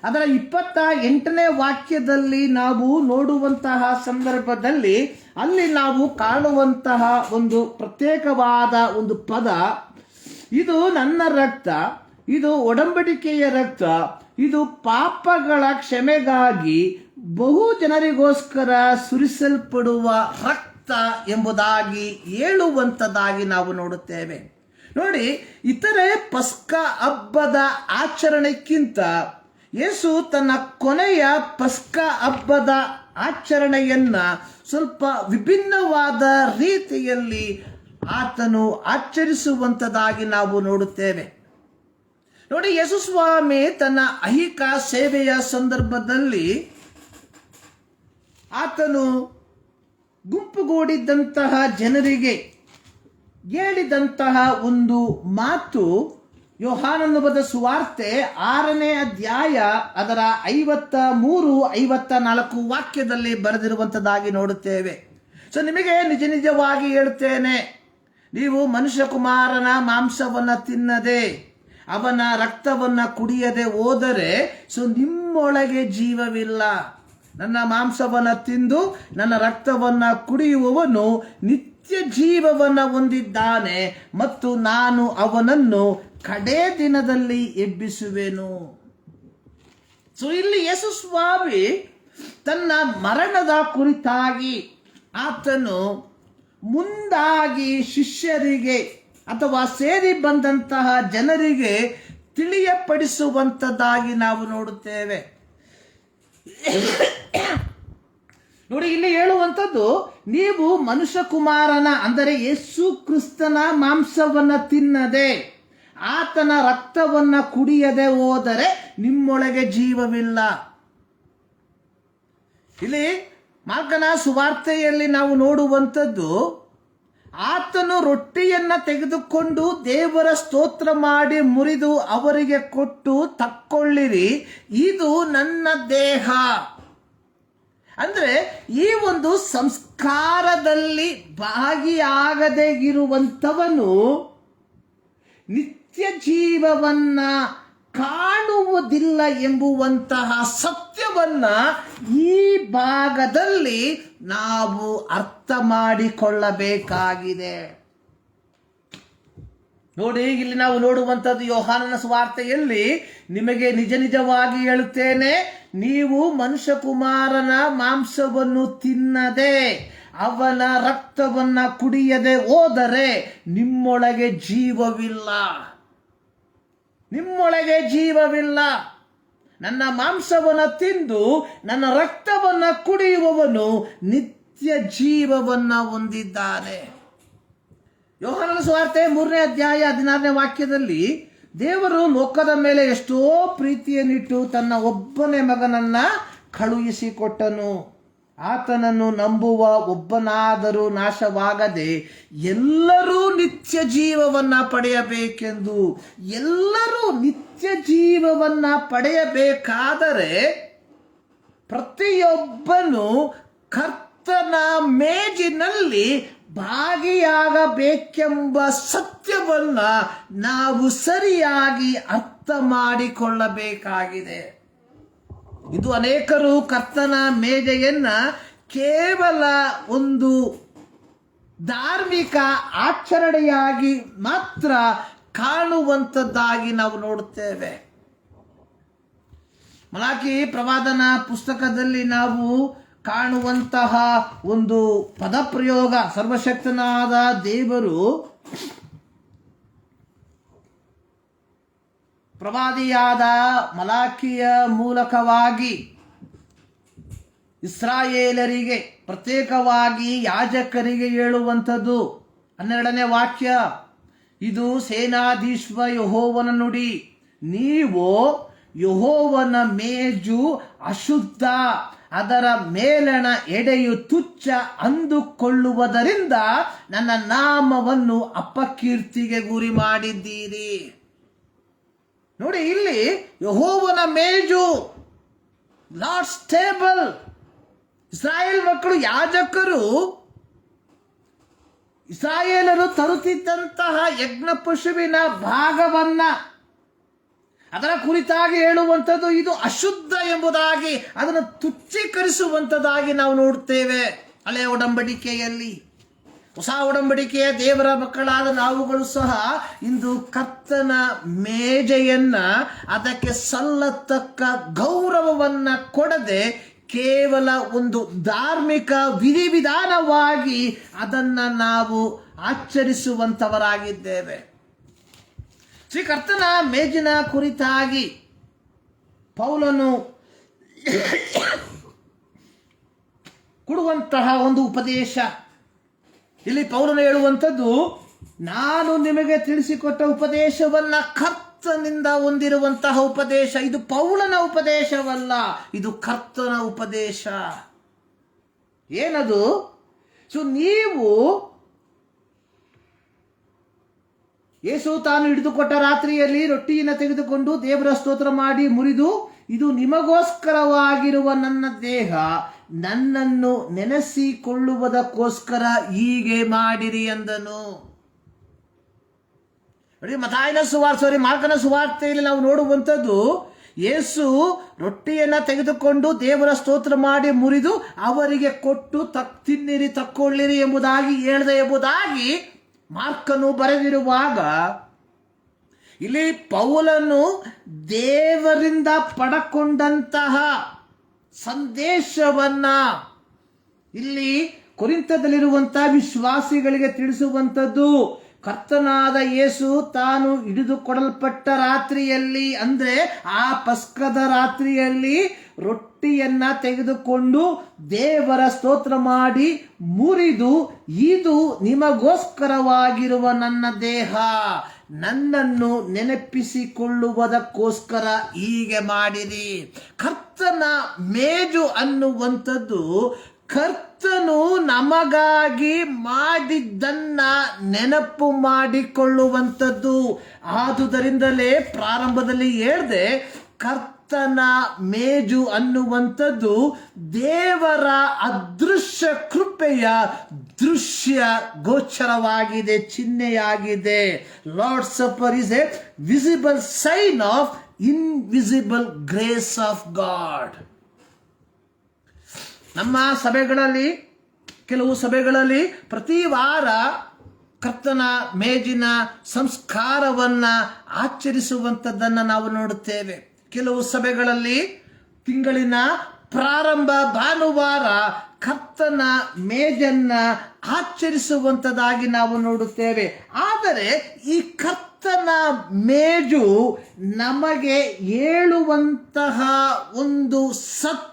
ಅದರ 28ನೇ ವಾಕ್ಯದಲ್ಲಿ ನಾವು ನೋಡುವಂತಹ ಸಂದರ್ಭದಲ್ಲಿ ಅಲ್ಲಿ ನಾವು ಕಾಣುವಂತಹ ಒಂದು ಪ್ರತ್ಯೇಕವಾದ ಒಂದು ಪದ, ಇದು ನನ್ನ ರಕ್ತ, ಇದು ಒಡಂಬಡಿಕೆಯ ರಕ್ತ, ಇದು ಪಾಪಗಳ ಕ್ಷಮೆಗಾಗಿ ಬಹು ಜನರಿಗೋಸ್ಕರ ಸುರಿಸಲ್ಪಡುವ ರಕ್ತ ಎಂಬುದಾಗಿ ಹೇಳುವಂಥದ್ದಾಗಿ ನಾವು ನೋಡುತ್ತೇವೆ. ನೋಡಿ, ಇತರೆ ಪಸ್ಕ ಹಬ್ಬದ ಆಚರಣೆಕ್ಕಿಂತ ಯೇಸು ತನ್ನ ಕೊನೆಯ ಪಸ್ಕ ಹಬ್ಬದ ಆಚರಣೆಯನ್ನ ಸ್ವಲ್ಪ ವಿಭಿನ್ನವಾದ ರೀತಿಯಲ್ಲಿ ಆತನು ಆಚರಿಸುವಂಥದ್ದಾಗಿ ನಾವು ನೋಡುತ್ತೇವೆ. ನೋಡಿ, ಯೇಸು ಸ್ವಾಮಿ ತನ್ನ ಐಹಿಕ ಸೇವೆಯ ಸಂದರ್ಭದಲ್ಲಿ ಆತನು ಗುಂಪುಗೂಡಿದ್ದಂತಹ ಜನರಿಗೆ ಹೇಳಿದಂತಹ ಒಂದು ಮಾತು ಯೋಹಾನನ ಬರೆದ ಸುವಾರ್ತೆ 6ನೇ ಅಧ್ಯಾಯ ಅದರ 53, 54 ವಾಕ್ಯದಲ್ಲಿ ಬರೆದಿರುವಂಥದ್ದಾಗಿ ನೋಡುತ್ತೇವೆ. ಸೊ ನಿಮಗೆ ನಿಜ ನಿಜವಾಗಿ ಹೇಳುತ್ತೇನೆ, ನೀವು ಮನುಷ್ಯಕುಮಾರನ ಮಾಂಸವನ್ನು ತಿನ್ನದೆ ಅವನ ರಕ್ತವನ್ನು ಕುಡಿಯದೆ ಹೋದರೆ ನಿಮ್ಮೊಳಗೆ ಜೀವವಿಲ್ಲ. ನನ್ನ ಮಾಂಸವನ್ನು ತಿಂದು ನನ್ನ ರಕ್ತವನ್ನು ಕುಡಿಯುವವನು ನಿತ್ಯ ಜೀವವನ್ನು ಹೊಂದಿದ್ದಾನೆ ಮತ್ತು ನಾನು ಅವನನ್ನು ಕಡೇ ದಿನದಲ್ಲಿ ಎಬ್ಬಿಸುವೆನು. ಸೊ ಇಲ್ಲಿ ಯೇಸು ಸ್ವಾಮಿ ತನ್ನ ಮರಣದ ಕುರಿತಾಗಿ ಆತನು ಮುಂದಾಗಿ ಶಿಷ್ಯರಿಗೆ ಅಥವಾ ಸೇರಿ ಬಂದಂತಹ ಜನರಿಗೆ ತಿಳಿಯಪಡಿಸುವಂಥದ್ದಾಗಿ ನಾವು ನೋಡುತ್ತೇವೆ. ನೋಡಿ, ಇಲ್ಲಿ ಹೇಳುವಂಥದ್ದು, ನೀವು ಮನುಷ್ಯಕುಮಾರನ ಅಂದರೆ ಯೇಸು ಕ್ರಿಸ್ತನ ಮಾಂಸವನ್ನು ತಿನ್ನದೆ ಆತನ ರಕ್ತವನ್ನು ಕುಡಿಯದೆ ಹೋದರೆ ನಿಮ್ಮೊಳಗೆ ಜೀವವಿಲ್ಲ. ಇಲ್ಲಿ ಮಾರ್ಕನ ಸುವಾರ್ತೆಯಲ್ಲಿ ನಾವು ನೋಡುವಂಥದ್ದು, ಆತನು ರೊಟ್ಟಿಯನ್ನು ತೆಗೆದುಕೊಂಡು ದೇವರ ಸ್ತೋತ್ರ ಮಾಡಿ ಮುರಿದು ಅವರಿಗೆ ಕೊಟ್ಟು, ತಕ್ಕೊಳ್ಳಿರಿ, ಇದು ನನ್ನ ದೇಹ. ಅಂದ್ರೆ ಈ ಒಂದು ಸಂಸ್ಕಾರದಲ್ಲಿ ಭಾಗಿಯಾಗದೇ ಇರುವಂಥವನು ನಿತ್ಯ ಜೀವವನ್ನ ಕಾಣುವುದಿಲ್ಲ ಎಂಬುವಂತಹ ಸತ್ಯವನ್ನ ಈ ಭಾಗದಲ್ಲಿ ನಾವು ಅರ್ಥ ಮಾಡಿಕೊಳ್ಳಬೇಕಾಗಿದೆ. ನೋಡಿ, ಇಲ್ಲಿ ನಾವು ನೋಡುವಂಥದ್ದು ಯೋಹಾನನ ಸುವಾರ್ತೆಯಲ್ಲಿ, ನಿಮಗೆ ನಿಜ ನಿಜವಾಗಿ ಹೇಳುತ್ತೇನೆ, ನೀವು ಮನುಷ್ಯಕುಮಾರನ ಮಾಂಸವನ್ನು ತಿನ್ನದೆ ಅವನ ರಕ್ತವನ್ನ ಕುಡಿಯದೆ ಹೋದರೆ ನಿಮ್ಮೊಳಗೆ ಜೀವವಿಲ್ಲ. ನಿಮ್ಮೊಳಗೆ ಜೀವವಿಲ್ಲ. ನನ್ನ ಮಾಂಸವನ್ನು ತಿಂದು ನನ್ನ ರಕ್ತವನ್ನ ಕುಡಿಯುವವನು ನಿತ್ಯ ಜೀವವನ್ನ ಹೊಂದಿದ್ದಾನೆ. ಯೋಹಾನನ ಸುವಾರ್ತೆ 3ನೇ ಅಧ್ಯಾಯ 16ನೇ ವಾಕ್ಯದಲ್ಲಿ, ದೇವರು ಲೋಕದ ಮೇಲೆ ಎಷ್ಟೋ ಪ್ರೀತಿಯನ್ನಿಟ್ಟು ತನ್ನ ಒಬ್ಬನೇ ಮಗನನ್ನ ಕಳುಹಿಸಿಕೊಟ್ಟನು. ಆತನನ್ನು ನಂಬುವ ಒಬ್ಬನಾದರೂ ನಾಶವಾಗದೆ ಎಲ್ಲರೂ ನಿತ್ಯ ಜೀವವನ್ನ ಪಡೆಯಬೇಕೆಂದು. ಎಲ್ಲರೂ ನಿತ್ಯ ಜೀವವನ್ನ ಪಡೆಯಬೇಕಾದರೆ ಪ್ರತಿಯೊಬ್ಬನು ಕರ್ತನ ಮೇಜಿನಲ್ಲಿ ಭಾಗಿಯಾಗಬೇಕೆಂಬ ಸತ್ಯವನ್ನ ನಾವು ಸರಿಯಾಗಿ ಅರ್ಥ ಮಾಡಿಕೊಳ್ಳಬೇಕಾಗಿದೆ. ಇದು ಅನೇಕರು ಕರ್ತನ ಮೇಜೆಯನ್ನ ಕೇವಲ ಒಂದು ಧಾರ್ಮಿಕ ಆಚರಣೆಯಾಗಿ ಮಾತ್ರ ಕಾಣುವಂಥದ್ದಾಗಿ ನಾವು ನೋಡುತ್ತೇವೆ. ಮಲಾಕಿ ಪ್ರವಾದನ ಪುಸ್ತಕದಲ್ಲಿ ನಾವು ಕಾಣುವಂತಹ ಒಂದು ಪದಪ್ರಯೋಗ, ಸರ್ವಶಕ್ತನಾದ ದೇವರು ಪ್ರವಾದಿಯಾದ ಮಲಾಕಿಯ ಮೂಲಕವಾಗಿ ಇಸ್ರಾಯೇಲರಿಗೆ, ಪ್ರತ್ಯೇಕವಾಗಿ ಯಾಜಕರಿಗೆ ಹೇಳುವಂಥದ್ದು 12ನೇ ವಾಕ್ಯ, ಇದು ಸೇನಾಧೀಶ್ವರ ಯೆಹೋವನ ನುಡಿ, ನೀವು ಯೆಹೋವನ ಮೇಜು ಅಶುದ್ಧ, ಅದರ ಮೇಲಣ ಎಡೆಯು ತುಚ್ಛ ಅಂದುಕೊಳ್ಳುವುದರಿಂದ ನನ್ನ ನಾಮವನ್ನು ಅಪಕೀರ್ತಿಗೆ ಗುರಿ ಮಾಡಿದ್ದೀರಿ. ನೋಡಿ, ಇಲ್ಲಿ ಯೆಹೋವನ ಮೇಜು, ಲಾರ್ಡ್ಸ್ ಟೇಬಲ್. ಇಸ್ರಾಯೇಲ್ ಮಕ್ಕಳು, ಯಾಜಕರು, ಇಸ್ರಾಯೇಲರು ತರುತ್ತಿದ್ದಂತಹ ಯಜ್ಞ ಪಶುವಿನ ಭಾಗವನ್ನ ಅದರ ಕುರಿತಾಗಿ ಹೇಳುವಂಥದ್ದು ಇದು ಅಶುದ್ಧ ಎಂಬುದಾಗಿ, ಅದನ್ನು ತುಚ್ಛೀಕರಿಸುವಂಥದ್ದಾಗಿ ನಾವು ನೋಡುತ್ತೇವೆ ಹಳೆಯ ಒಡಂಬಡಿಕೆಯಲ್ಲಿ. ಹೊಸ ಒಡಂಬಡಿಕೆಯ ದೇವರ ಮಕ್ಕಳಾದ ನಾವುಗಳು ಸಹ ಇಂದು ಕರ್ತನ ಮೇಜೆಯನ್ನ ಅದಕ್ಕೆ ಸಲ್ಲತಕ್ಕ ಗೌರವವನ್ನ ಕೊಡದೆ ಕೇವಲ ಒಂದು ಧಾರ್ಮಿಕ ವಿಧಿವಿಧಾನವಾಗಿ ಅದನ್ನ ನಾವು ಆಚರಿಸುವಂತವರಾಗಿದ್ದೇವೆ. ಶ್ರೀ ಕರ್ತನ ಮೇಜಿನ ಕುರಿತಾಗಿ ಪೌಲನು ಕೊಡುವಂತಹ ಒಂದು ಉಪದೇಶ. ಇಲ್ಲಿ ಪೌಲನು ಹೇಳುವಂಥದ್ದು, ನಾನು ನಿಮಗೆ ತಿಳಿಸಿಕೊಟ್ಟ ಉಪದೇಶವನ್ನ ಕರ್ತನಿಂದ ಹೊಂದಿರುವಂತಹ ಉಪದೇಶ. ಇದು ಪೌಲನ ಉಪದೇಶವಲ್ಲ, ಇದು ಕರ್ತನ ಉಪದೇಶ. ಏನದು? ನೀವು ಯೇಸು ತಾನು ಹಿಡಿದುಕೊಟ್ಟ ರಾತ್ರಿಯಲ್ಲಿ ರೊಟ್ಟಿಯನ್ನು ತೆಗೆದುಕೊಂಡು ದೇವರ ಸ್ತೋತ್ರ ಮಾಡಿ ಮುರಿದು, ಇದು ನಿಮಗೋಸ್ಕರವಾಗಿರುವ ನನ್ನ ದೇಹ, ನನ್ನನ್ನು ನೆನೆಸಿಕೊಳ್ಳುವುದಕ್ಕೋಸ್ಕರ ಹೀಗೆ ಮಾಡಿರಿ ಎಂದನು. ನೋಡಿ, ಮಾರ್ಕನ ಸುವಾರ್ತೆಯಲ್ಲಿ ನಾವು ನೋಡುವಂಥದ್ದು, ಯೇಸು ರೊಟ್ಟಿಯನ್ನು ತೆಗೆದುಕೊಂಡು ದೇವರ ಸ್ತೋತ್ರ ಮಾಡಿ ಮುರಿದು ಅವರಿಗೆ ಕೊಟ್ಟು ತಿನ್ನಿರಿ ತಕ್ಕೊಳ್ಳಿರಿ ಎಂಬುದಾಗಿ ಹೇಳಿದೆ ಎಂಬುದಾಗಿ ಮಾರ್ಕನು ಬರೆದಿರುವಾಗ, ಇಲ್ಲಿ ಪೌಲನು ದೇವರಿಂದ ಪಡಕೊಂಡಂತಹ ಸಂದೇಶವನ್ನ ಇಲ್ಲಿ ಕೊರಿಂಥದಲ್ಲಿರುವಂತಹ ವಿಶ್ವಾಸಿಗಳಿಗೆ ತಿಳಿಸುವಂಥದ್ದು. ಕರ್ತನಾದ ಯೇಸು ತಾನು ಹಿಡಿದುಕೊಡಲ್ಪಟ್ಟ ರಾತ್ರಿಯಲ್ಲಿ, ಅಂದ್ರೆ ಆ ಪಸ್ಕದ ರಾತ್ರಿಯಲ್ಲಿ ರೊಟ್ಟಿಯನ್ನ ತೆಗೆದುಕೊಂಡು ದೇವರ ಸ್ತೋತ್ರ ಮಾಡಿ ಮುರಿದು, ಇದು ನಿಮಗೋಸ್ಕರವಾಗಿರುವ ನನ್ನ ದೇಹ, ನನ್ನನ್ನು ನೆನಪಿಸಿಕೊಳ್ಳುವುದಕ್ಕೋಸ್ಕರ ಹೀಗೆ ಮಾಡಿರಿ. ಕರ್ತನ ಮೇಜು ಅನ್ನುವಂಥದ್ದು ಕರ್ತನು ನಮಗಾಗಿ ಮಾಡಿದ್ದನ್ನ ನೆನಪು ಮಾಡಿಕೊಳ್ಳುವಂಥದ್ದು. ಆದುದರಿಂದಲೇ ಪ್ರಾರಂಭದಲ್ಲಿ ಹೇಳಿದೆ, ಕರ್ತನ ಮೇಜು ಅನ್ನುವಂಥದ್ದು ದೇವರ ಅದೃಶ್ಯ ಕೃಪೆಯ ದೃಶ್ಯ ಗೋಚರವಾಗಿದೆ, ಚಿಹ್ನೆಯಾಗಿದೆ. Lord supper is a visible sign of invisible grace of God. ನಮ್ಮ ಸಭೆಗಳಲ್ಲಿ, ಕೆಲವು ಸಭೆಗಳಲ್ಲಿ ಪ್ರತಿ ವಾರ ಕರ್ತನ ಮೇಜಿನ ಸಂಸ್ಕಾರವನ್ನ ಆಚರಿಸುವಂಥದ್ದನ್ನು ನಾವು ನೋಡುತ್ತೇವೆ. ಕೆಲವು ಸಭೆಗಳಲ್ಲಿ ತಿಂಗಳಿನ ಪ್ರಾರಂಭ ಭಾನುವಾರ ಕರ್ತನ ಮೇಜನ್ನ ಆಚರಿಸುವಂಥದ್ದಾಗಿ ನಾವು ನೋಡುತ್ತೇವೆ. ಆದರೆ ಈ ಕರ್ತನ ಮೇಜು ನಮಗೆ ಹೇಳುವಂತಹ ಒಂದು ಸತ್ಯ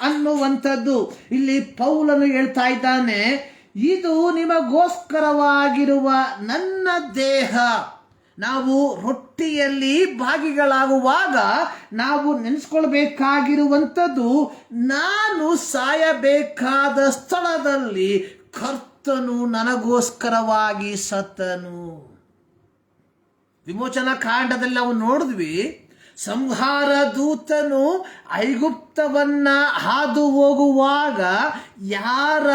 ಅನ್ನುವಂಥದ್ದು ಇಲ್ಲಿ ಪೌಲನು ಹೇಳ್ತಾ ಇದ್ದಾನೆ, ಇದು ನಿಮಗೋಸ್ಕರವಾಗಿರುವ ನನ್ನ ದೇಹ. ನಾವು ರೊಟ್ಟಿಯಲ್ಲಿ ಭಾಗಿಗಳಾಗುವಾಗ ನಾವು ನೆನೆಸ್ಕೊಳ್ಬೇಕಾಗಿರುವಂಥದ್ದು, ನಾನು ಸಾಯಬೇಕಾದ ಸ್ಥಳದಲ್ಲಿ ಕರ್ತನು ನನಗೋಸ್ಕರವಾಗಿ ಸತ್ತನು. ವಿಮೋಚನಾ ಕಾಂಡದಲ್ಲಿ ನಾವು ನೋಡಿದ್ವಿ, ಸಂಹಾರ ದೂತನು ಐಗುಪ್ತವನ್ನ ಹಾದು ಹೋಗುವಾಗ ಯಾರ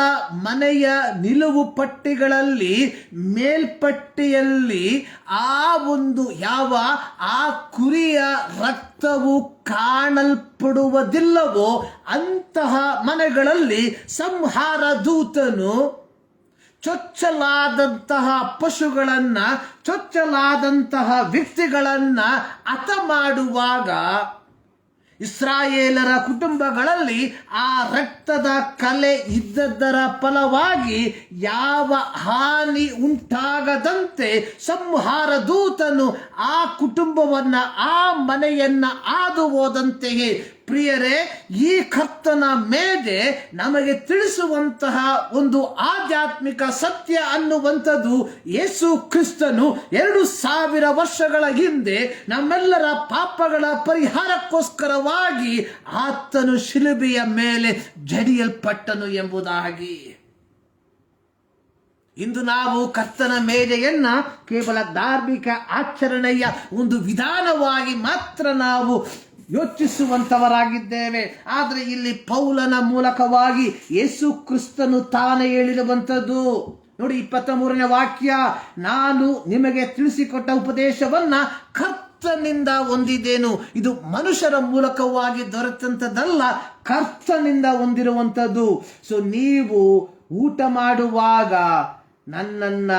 ಮನೆಯ ನಿಲುವು ಪಟ್ಟಿಗಳಲ್ಲಿ ಮೇಲ್ಪಟ್ಟಿಯಲ್ಲಿ ಆ ಕುರಿಯ ರಕ್ತವು ಕಾಣಲ್ಪಡುವುದಿಲ್ಲವೋ ಅಂತಹ ಮನೆಗಳಲ್ಲಿ ಸಂಹಾರ ದೂತನು ಚೊಚ್ಚಲಾದಂತಹ ಪಶುಗಳನ್ನ, ಚೊಚ್ಚಲಾದಂತಹ ವ್ಯಕ್ತಿಗಳನ್ನ ಹತ ಮಾಡುವಾಗ ಇಸ್ರಾಯೇಲರ ಕುಟುಂಬಗಳಲ್ಲಿ ಆ ರಕ್ತದ ಕಲೆ ಇದ್ದದ್ದರ ಫಲವಾಗಿ ಯಾವ ಹಾನಿ ಉಂಟಾಗದಂತೆ ಸಂಹಾರ ದೂತನು ಆ ಕುಟುಂಬವನ್ನ, ಆ ಮನೆಯನ್ನ ಹಾದು ಹೋದಂತೆಯೇ ಪ್ರಿಯರೇ, ಈ ಕರ್ತನ ಮೇಜೆ ನಮಗೆ ತಿಳಿಸುವಂತಹ ಒಂದು ಆಧ್ಯಾತ್ಮಿಕ ಸತ್ಯ ಅನ್ನುವಂಥದ್ದು, ಯೇಸು ಕ್ರಿಸ್ತನು 2000 ವರ್ಷಗಳ ಹಿಂದೆ ನಮ್ಮೆಲ್ಲರ ಪಾಪಗಳ ಪರಿಹಾರಕ್ಕೋಸ್ಕರವಾಗಿ ಆತನು ಶಿಲುಬೆಯ ಮೇಲೆ ಜಡಿಯಲ್ಪಟ್ಟನು ಎಂಬುದಾಗಿ. ಇಂದು ನಾವು ಕರ್ತನ ಮೇಜೆಯನ್ನ ಕೇವಲ ಧಾರ್ಮಿಕ ಆಚರಣೆಯ ಒಂದು ವಿಧಾನವಾಗಿ ಮಾತ್ರ ನಾವು ಯೋಚಿಸುವಂತವರಾಗಿದ್ದೇವೆ. ಆದರೆ ಇಲ್ಲಿ ಪೌಲನ ಮೂಲಕವಾಗಿ ಯೇಸು ಕ್ರಿಸ್ತನು ತಾನೇ ಹೇಳಿರುವಂಥದ್ದು ನೋಡಿ, 23ನೇ ವಾಕ್ಯ, ನಾನು ನಿಮಗೆ ತಿಳಿಸಿಕೊಟ್ಟ ಉಪದೇಶವನ್ನ ಕರ್ತನಿಂದ ಹೊಂದಿದ್ದೇನು. ಇದು ಮನುಷ್ಯರ ಮೂಲಕವಾಗಿ ದೊರೆತಂಥದ್ದಲ್ಲ, ಕರ್ತನಿಂದ ಹೊಂದಿರುವಂಥದ್ದು. ಸೊ ನೀವು ಊಟ ಮಾಡುವಾಗ ನನ್ನನ್ನ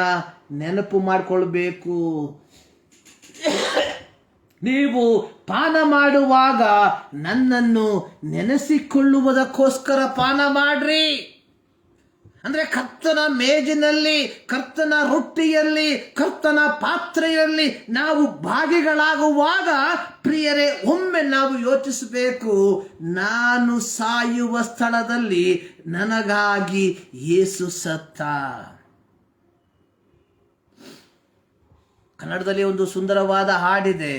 ನೆನಪು ಮಾಡಿಕೊಳ್ಬೇಕು. ನೀವು ಪಾನ ಮಾಡುವಾಗ ನನ್ನನ್ನು ನೆನೆಸಿಕೊಳ್ಳುವುದಕ್ಕೋಸ್ಕರ ಪಾನ ಮಾಡ್ರಿ. ಅಂದ್ರೆ ಕರ್ತನ ಮೇಜಿನಲ್ಲಿ, ಕರ್ತನ ರೊಟ್ಟಿಯಲ್ಲಿ, ಕರ್ತನ ಪಾತ್ರೆಯಲ್ಲಿ ನಾವು ಭಾಗಿಗಳಾಗುವಾಗ ಪ್ರಿಯರೇ, ಒಮ್ಮೆ ನಾವು ಯೋಚಿಸಬೇಕು, ನಾನು ಸಾಯುವ ಸ್ಥಳದಲ್ಲಿ ನನಗಾಗಿ ಯೇಸು ಸತ್ತ. ಕನ್ನಡದಲ್ಲಿ ಒಂದು ಸುಂದರವಾದ ಹಾಡಿದೆ,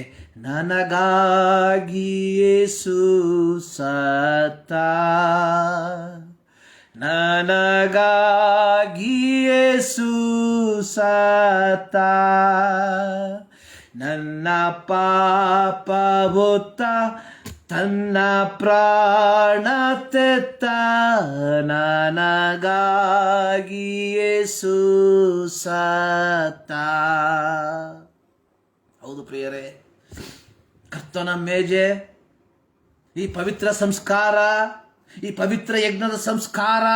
ನನಗಾಗಿ ಯೇಸು ಸತ್ತ, ನನಗಾಗಿ ಯೇಸು ಸತ್ತ, ನನ್ನ ಪಾಪ ಹೊತ್ತ ತನ್ನ ಪ್ರಾಣ ತೆತ್ತ, ನನಗಾಗಿ ಯೇಸು ಸತ್ತ. ಹೌದು ಪ್ರಿಯರೇ, ಕರ್ತನ ಮೇಜೆ, ಈ ಪವಿತ್ರ ಸಂಸ್ಕಾರ, ಈ ಪವಿತ್ರ ಯಜ್ಞದ ಸಂಸ್ಕಾರ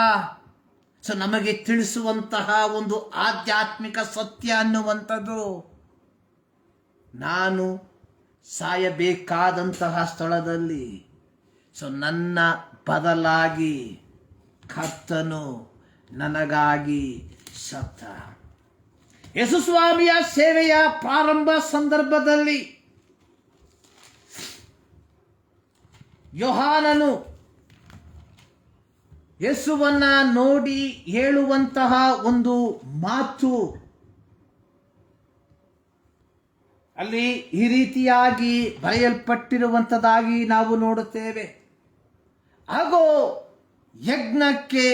ನಮಗೆ ತಿಳಿಸುವಂತಹ ಒಂದು ಆಧ್ಯಾತ್ಮಿಕ ಸತ್ಯ ಅನ್ನುವಂಥದ್ದು, ನಾನು ಸಾಯಬೇಕಾದಂತಹ ಸ್ಥಳದಲ್ಲಿ ನನ್ನ ಬದಲಾಗಿ ಕರ್ತನು ನನಗಾಗಿ ಸತ್ತ. ಯೇಸುಸ್ವಾಮಿಯ ಸೇವೆಯ ಪ್ರಾರಂಭ ಸಂದರ್ಭದಲ್ಲಿ ಯೋಹಾನನು ಯೇಸುವನ್ನ ನೋಡಿ ಹೇಳುವಂತಹ ಒಂದು ಮಾತು ಅಲ್ಲಿ ಈ ರೀತಿಯಾಗಿ ಬರೆಯಲ್ಪಟ್ಟಿರುವಂಥದ್ದಾಗಿ ನಾವು ನೋಡುತ್ತೇವೆ. ಹಾಗೂ ಯಜ್ಞಕ್ಕೆ